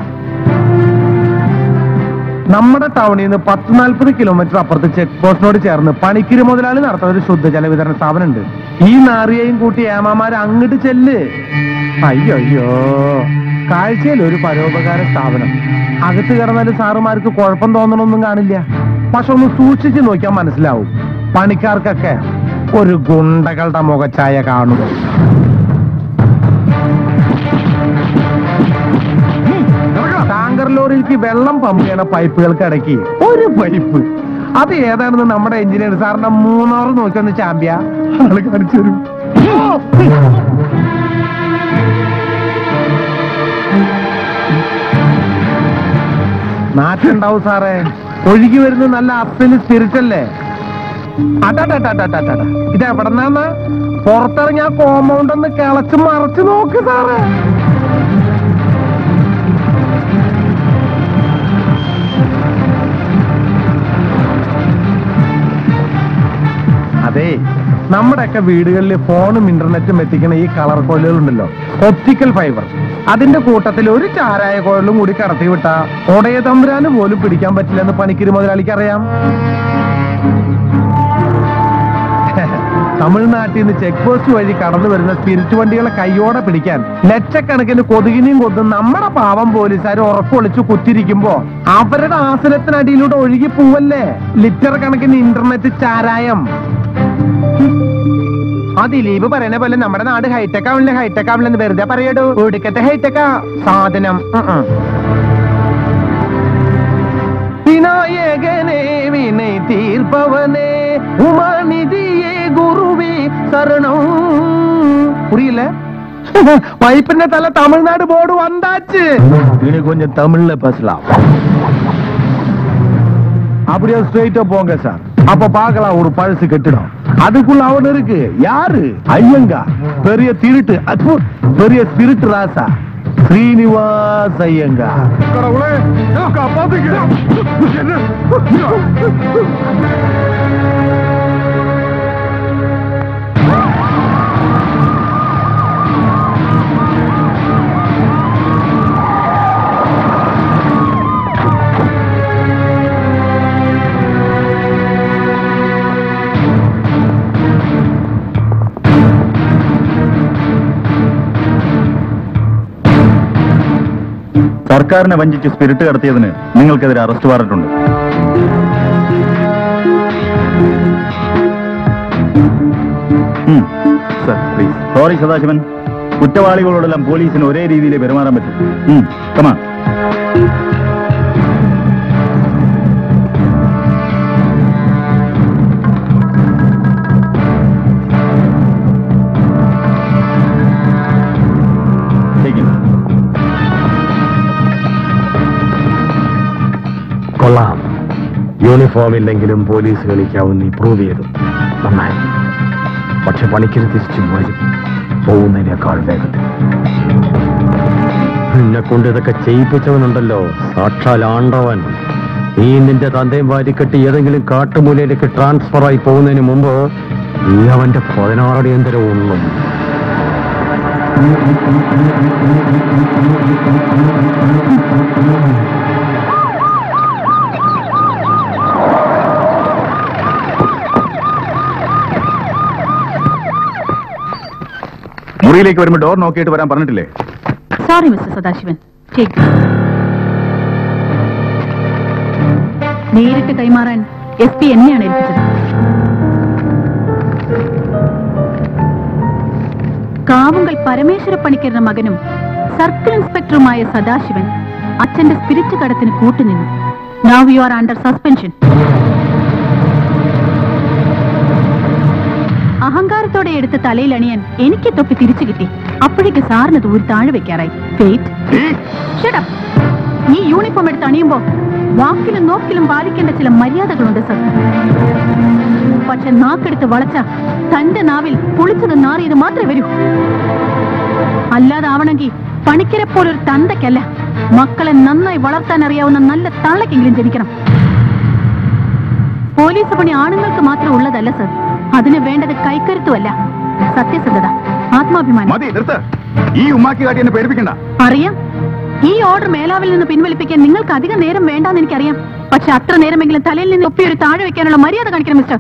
നമ്മുടെ ടൗണിൽ നിന്ന് 10-40 കിലോമീറ്റർ അപ്പുറത്ത് ചെക്ക് പോസ്റ്റിനോട് ചേർന്ന് പണിക്കര് മുതലാളി നടത്തുന്ന ഒരു ശുദ്ധജല വിതരണ സ്ഥാപനം ഉണ്ട്. ഈ നാറിയെയും കൂട്ടി ഏമാമാര് അങ്ങോട്ട് ചെല്ല്. അയ്യോ, കാഴ്ചയിൽ ഒരു പരോപകാര സ്ഥാപനം. അകത്ത് കിടന്നാലും സാറുമാർക്ക് കുഴപ്പം തോന്നണമൊന്നും കാണില്ല. പക്ഷെ ഒന്ന് സൂക്ഷിച്ച് നോക്കിയാൽ മനസ്സിലാവും, പണിക്കാർക്കൊക്കെ ഒരു ഗുണ്ടകളുടെ മുഖച്ഛായ കാണും. ടാങ്കർ ലോറിക്ക് വെള്ളം പമ്പ് ചെയ്യണ പൈപ്പുകൾക്ക് ഇടയ്ക്ക് ഒരു പൈപ്പ്, അത് ഏതാണെന്ന് നമ്മുടെ എഞ്ചിനീയർ സാറിന്റെ 3 നോക്കിയൊന്ന് ചാമ്പ്യ ആള് കാണിച്ചു തരും. നാട്ടുണ്ടാവും സാറേ, ഒഴുകി വരുന്ന നല്ല അസല് സ്പിരിറ്റല്ലേ. ഇത് എവിടെന്നാന്ന്? പുറത്തിറങ്ങി ആ കോമ്പൗണ്ട് ഒന്ന് കിളച്ച് മറച്ചു നോക്ക് സാറേ. അതെ, നമ്മുടെയൊക്കെ വീടുകളിൽ ഫോണും ഇന്റർനെറ്റും എത്തിക്കുന്ന ഈ കളർ കോയിലുകളുണ്ടല്ലോ, ഒപ്റ്റിക്കൽ ഫൈബർ, അതിന്റെ കൂട്ടത്തിൽ ഒരു ചാരായ കുഴലും കൂടി കടത്തി വിട്ടാ ഒടയ തമ്പുരാന് പോലും പിടിക്കാൻ പറ്റില്ലെന്ന് പണിക്കര് മുതലാളിക്ക് അറിയാം. തമിഴ്നാട്ടിൽ നിന്ന് ചെക്ക് പോസ്റ്റ് വഴി കടന്നു വരുന്ന സ്പിരിറ്റ് വണ്ടികളെ കൈയോടെ പിടിക്കാൻ ലക്ഷക്കണക്കിന് കൊതുകിനെയും കൊന്ന് നമ്മുടെ പാവം പോലീസുകാർ ഉറക്കൊളിച്ചു കുത്തിരിക്കുമ്പോ അവരുടെ ആസനത്തിനടിയിലൂടെ ഒഴുകി പോവല്ലേ ലിറ്റർ കണക്കിന് ഇന്റർനെറ്റ് ചാരായം. ആ ദിലീപ് പറയുന്ന പോലെ നമ്മുടെ നാട് ഹൈടെക് ആവില്ലെന്ന് വെറുതെ പറയടൂ. ഒടുക്കത്തെ ഹൈടെക്കാ സാധനം. വിനായകനെ വിനൈ തീർപ്പവനെ ഉമാനിധിയെ ഗുരുവേ ശരണം. புரியல? பைப்பின தலை தமிழ்நாடு போர்டு வந்தாச்சு. இன்னும் கொஞ்சம் தமிழ்ல பேசலாம். அப்படியே ஸ்ட்ரெயிட்டா போங்க சார். அப்ப பார்க்கலாம் ஒரு பழசு கட்டிடம். அதுக்குள்ள அவன் இருக்கு. யாரு? ஐயங்கா. பெரிய திருட்டு. அது பெரிய ஸ்பிரிட் ராசா ஸ்ரீனிவாஸ் ஐயங்கா. கடவுளே காப்பாத்துங்க. സർക്കാരിനെ വഞ്ചിച്ച് സ്പിരിറ്റ് കടത്തിയതിന് നിങ്ങൾക്കെതിരെ അറസ്റ്റ് വാറന്റ് ഉണ്ട്. സോറി സദാശിവൻ, കുറ്റവാളികളോടെല്ലാം പോലീസിന് ഒരേ രീതിയിൽ പെരുമാറാൻ പറ്റും. കമാ. കൊള്ളാം. യൂണിഫോം ഇല്ലെങ്കിലും പോലീസ് കളിക്കാവും നീ പ്രൂവ് ചെയ്തു. നന്നായി. പക്ഷെ പണിക്കര് തിരിച്ചു വരും, പോകുന്നതിനേക്കാൾ വേഗത്തിൽ. നിന്നെ കൊണ്ട് ഇതൊക്കെ ചെയ്യിപ്പിച്ചവനുണ്ടല്ലോ, സാക്ഷാൽ ആണ്ടവൻ. നീ നിന്റെ തന്തയും വാരിക്കെട്ടി ഏതെങ്കിലും കാട്ടുമൂലയിലേക്ക് ട്രാൻസ്ഫർ ആയി പോകുന്നതിന് മുമ്പ് നീ അവന്റെ 16 അടിയന്തരം ഉള്ളും. മുറിയിലേക്ക് വരുമ്പോൾ ഡോർ നോക്കിയിട്ട് വരാൻ പറഞ്ഞിട്ടില്ലേ? Sorry mister Sadasivan. നേരിട്ട് കൈമാറാൻ SP എന്നെയാണ് ഏൽപ്പിച്ചത്. കാവുങ്കൽ പരമേശ്വര പണിക്കരുടെ മകനും സർക്കിൾ ഇൻസ്പെക്ടറുമായ സദാശിവൻ അച്ഛന്റെ സ്പിരിറ്റ് കടത്തിന് കൂട്ടുനിന്നു. Now you are under suspension. അഹങ്കാരത്തോടെ എടുത്ത് തലയിൽ അണിയാൻ എനിക്ക് തൊപ്പി തിരിച്ചു കിട്ടി. അപ്പോഴേക്ക് സാറിന് ദൂരെ താഴെ വെക്കാറായി. ഈ യൂണിഫോം എടുത്ത് അണിയുമ്പോ വാക്കിലും നോക്കിലും പാലിക്കേണ്ട ചില മര്യാദകളുണ്ട് സർ. പക്ഷെ നാക്കെടുത്ത് വളച്ച തന്റെ നാവിൽ പൊളിച്ചത് നാറിയത് മാത്രമേ വരൂ. അല്ലാതാവണമെങ്കിൽ പണിക്കരെ പോലൊരു തന്തയ്ക്കല്ല, മക്കളെ നന്നായി വളർത്താൻ അറിയാവുന്ന നല്ല തള്ളക്കെങ്കിലും ജനിക്കണം. പോലീസ് പണി ആണുങ്ങൾക്ക് മാത്രം ഉള്ളതല്ല സർ. അതിന് വേണ്ടത് കൈക്കരുത്തുമല്ല, സത്യസന്ധത, ആത്മാഭിമാനം. ഈ ഉമ്മാക്കി കാട്ടി എന്നെ പേടിപ്പിക്കണ്ട. അറിയാം, ഈ ഓർഡർ മേലാവിൽ നിന്ന് പിൻവലിപ്പിക്കാൻ നിങ്ങൾക്ക് അധികം നേരം വേണ്ടെന്ന് എനിക്കറിയാം. പക്ഷെ അത്ര നേരമെങ്കിലും തലയിൽ നിന്ന് ഒപ്പിയൊരു താഴെ വെക്കാനുള്ള മര്യാദ കാണിക്കണം മിസ്റ്റർ.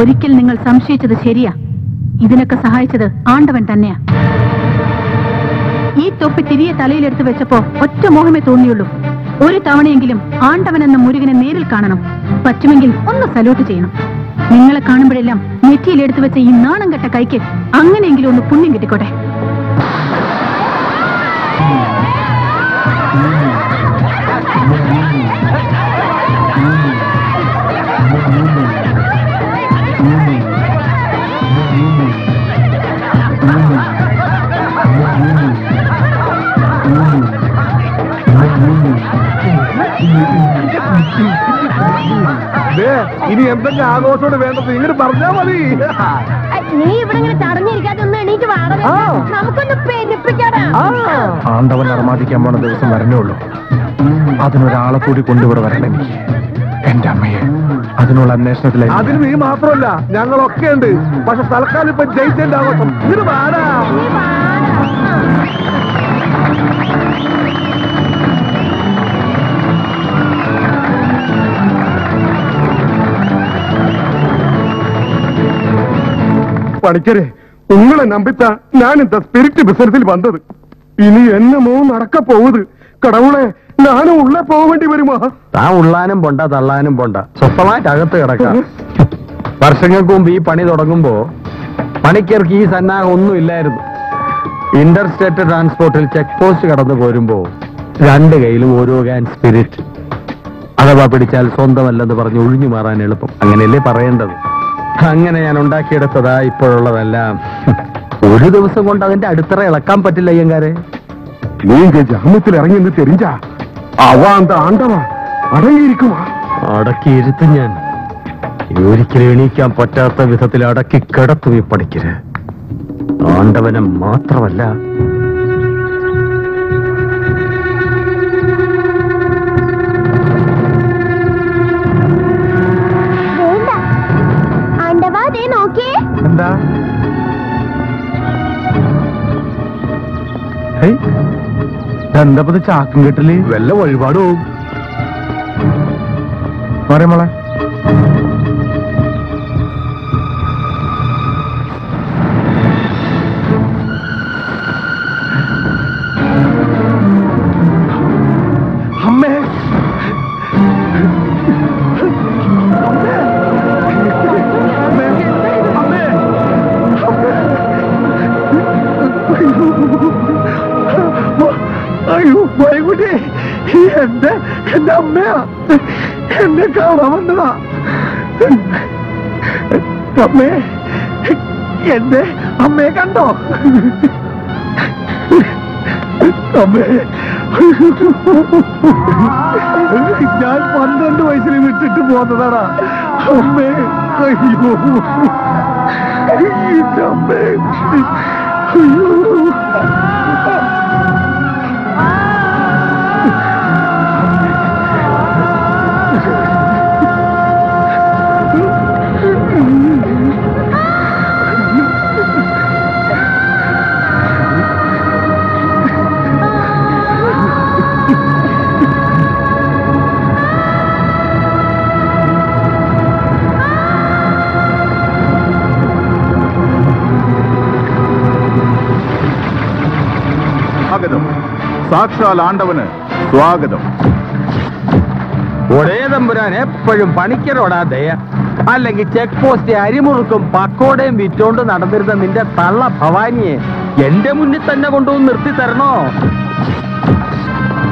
ഒരിക്കൽ നിങ്ങൾ സംശയിച്ചത് ശരിയാ. ഇതിനൊക്കെ സഹായിച്ചത് ആണ്ടവൻ തന്നെയാ. ഈ തൊപ്പി തിരിയെ തലയിലെടുത്ത് വെച്ചപ്പോ ഒറ്റ മോഹമേ തോന്നിയുള്ളൂ. ഒരു തവണയെങ്കിലും ആണ്ടവൻ എന്ന മുരുകനെ നേരിൽ കാണണം. പറ്റുമെങ്കിൽ ഒന്ന് സല്യൂട്ട് ചെയ്യണം. നിങ്ങളെ കാണുമ്പോഴെല്ലാം നെറ്റിയിലെടുത്ത് വെച്ച ഈ നാണം കെട്ട കൈക്ക് അങ്ങനെയെങ്കിലും ഒന്ന് പുണ്യം കിട്ടിക്കോട്ടെ. ഇനി എന്തൊക്കെ ആഘോഷോട് വേണ്ടത് ഇങ്ങനെ പറഞ്ഞാ മതി. നീ ഇവിടെ ഇങ്ങനെ തടഞ്ഞിരിക്കാതെ ഒന്ന് എണീറ്റ് വാടക, നമുക്കൊന്ന് പെരുപ്പിക്കാടാ. ആണ്ടവൻ അർമാദിക്കാൻ പോണ ദിവസം വരണേ ഉള്ളൂ. അതിനൊരാളെ കൂടി കൊണ്ടുവിടെ വരണം. എന്റെ അമ്മയെ അതിനുള്ള അന്വേഷണത്തിലെ അതിന് നീ മാത്രമല്ല ഞങ്ങളൊക്കെ ഉണ്ട്. പക്ഷെ തൽക്കാലം ഇപ്പൊ ജയിച്ചതിന്റെ ആഘോഷം ഇത് പാടാ. പണിക്കരെ ഉങ്ങളെ നമ്പിത്താ ഞാൻ இந்த സ്പിരിറ്റ് ബിസിനസിൽ വന്നത്. ഇനി എന്നമോ നടക്ക പോവുത്. കടവുളെ ഞാനും ഉള്ളേ പോവേണ്ടി വരുമോ? താൻ ഉള്ളാനും പോണ്ട തള്ളാനും പോണ്ട, സ്വസ്ഥമായിട്ട് അകത്ത് കിടക്കാം. വർഷങ്ങൾക്ക് മുമ്പ് ഈ പണി തുടങ്ങുമ്പോ പണിക്കർക്ക് ഈ സന്നാഹം ഒന്നും ഇല്ലായിരുന്നു. ഇന്റർസ്റ്റേറ്റ് ട്രാൻസ്പോർട്ടിൽ ചെക്ക് പോസ്റ്റ് കടന്നു പോരുമ്പോ 2 കൈയിലും ഓരോ ക്യാൻ സ്പിരിറ്റ്. അഥവാ പിടിച്ചാൽ സ്വന്തമല്ലെന്ന് പറഞ്ഞ് ഒഴിഞ്ഞു മാറാൻ എളുപ്പം. അങ്ങനെയല്ലേ പറയേണ്ടത്. അങ്ങനെ ഞാൻ ഉണ്ടാക്കിയെടുത്തതാ ഇപ്പോഴുള്ളതെല്ലാം. ഒരു ദിവസം കൊണ്ട് അതിന്റെ അടിത്തറ ഇളക്കാൻ പറ്റില്ല അയ്യങ്കാരെ. നീങ്ക ജാമത്തിൽ ഇറങ്ങി തെരിഞ്ഞാ അവ അന്ത ആണ്ടവാ അടങ്ങിയിരിക്കുമാ. അടക്കിയിരുത്തും ഞാൻ. ഒരിക്കലും എണീക്കാൻ പറ്റാത്ത വിധത്തിൽ അടക്കി കിടത്തും ഈ പണിക്കര്. ആണ്ടവനെ മാത്രമല്ല, എന്താ എന്താ ചാക്കും കെട്ടില് വല്ല വഴിപാട് പോകും. മോളെ അമ്മേ അയ്യോ വൈകുട്ടി, എന്റെ അമ്മയാ എന്നെ കാണാൻ വന്നതാ. അമ്മേ, എന്റെ അമ്മയെ കണ്ടോ? അമ്മേ, ഞാൻ 12 വയസ്സിൽ വിട്ടിട്ട് പോന്നതാടാ അമ്മേ. അയ്യോ അമ്മേ, അയ്യോ സ്വാഗതം. സാക്ഷാൽ ആണ്ടവന് സ്വാഗതം. ഒരേ തമ്പുരാൻ എപ്പോഴും പണിക്കരോടാ ദയ. അല്ലെങ്കിൽ ചെക്ക് പോസ്റ്റ് അരിമുറുക്കും പക്കോടയും വിറ്റോണ്ട് നടന്നിരുന്ന നിന്റെ തള്ള ഭവാനിയെ എന്റെ മുന്നിൽ തന്നെ കൊണ്ടുവന്ന് നിർത്തി തരണോ?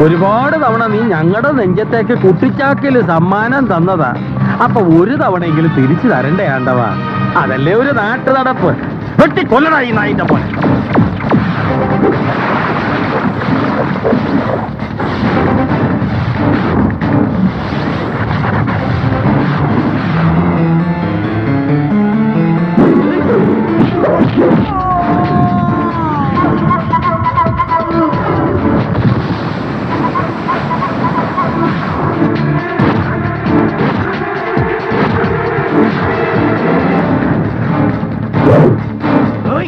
ഒരുപാട് തവണ നീ ഞങ്ങളുടെ നെഞ്ചത്തേക്ക് കുട്ടിച്ചാക്കിൽ സമ്മാനം തന്നതാ. അപ്പൊ ഒരു തവണയെങ്കിലും തിരിച്ചു തരണ്ടേ ആണ്ടവാ? അതല്ലേ ഒരു നാട്ടു നടപ്പ്. വെട്ടി കൊല്ലടാ ഈ നായിന്റെ പോലെ. Hey!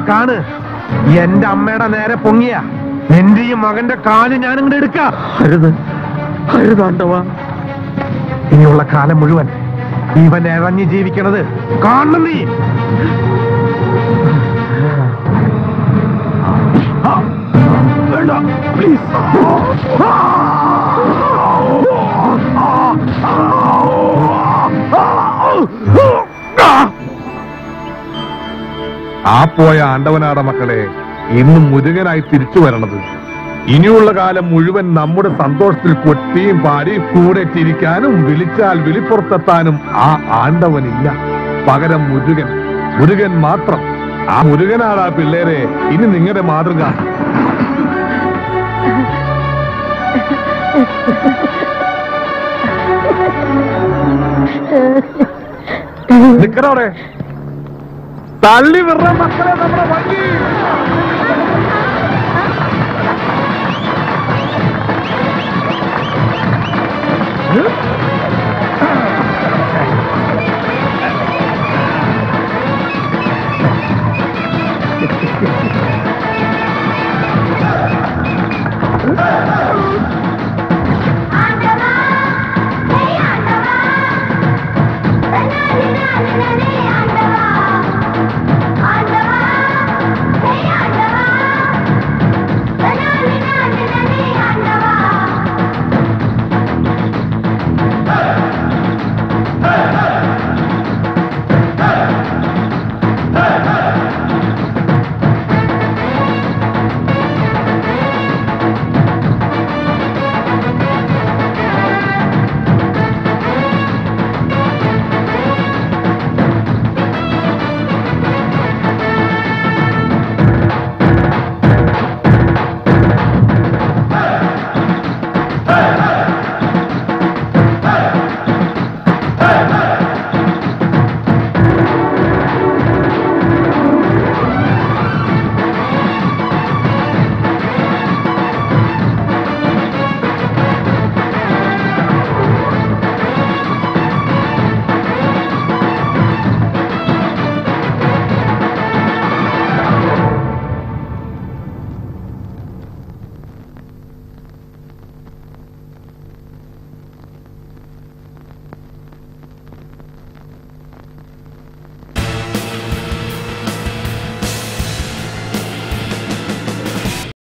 കാണ്, എന്റെ അമ്മയുടെ നേരെ പൊങ്ങിയ എന്റെയും മകന്റെ കാല് ഞാനിങ്ങോട്ട് എടുക്കാം. അരുതാണ്ടവാ, ഇനിയുള്ള കാലം മുഴുവൻ ഇവൻ ഇറങ്ങി ജീവിക്കണത് കാണണം നീ. വേണ്ട, പ്ലീസ്. ആ പോയ ആണ്ടവനാട മക്കളെ ഇന്നും മുരുകനായി തിരിച്ചു വരണത്. ഇനിയുള്ള കാലം മുഴുവൻ നമ്മുടെ സന്തോഷത്തിൽ കൊട്ടിയും പാടി കൂടെ ചിരിക്കാനും വിളിച്ചാൽ വിളിപ്പുറത്തെത്താനും ആ ആണ്ടവനില്ല. പകരം മുരുകൻ, മുരുകൻ മാത്രം. ആ മുരുകനാടാ പിള്ളേരെ ഇനി നിങ്ങളുടെ മാതൃക. നിക്കറോടെ തള്ളി വിറ മക്കളെ നമ്മുടെ വഴി. Hey,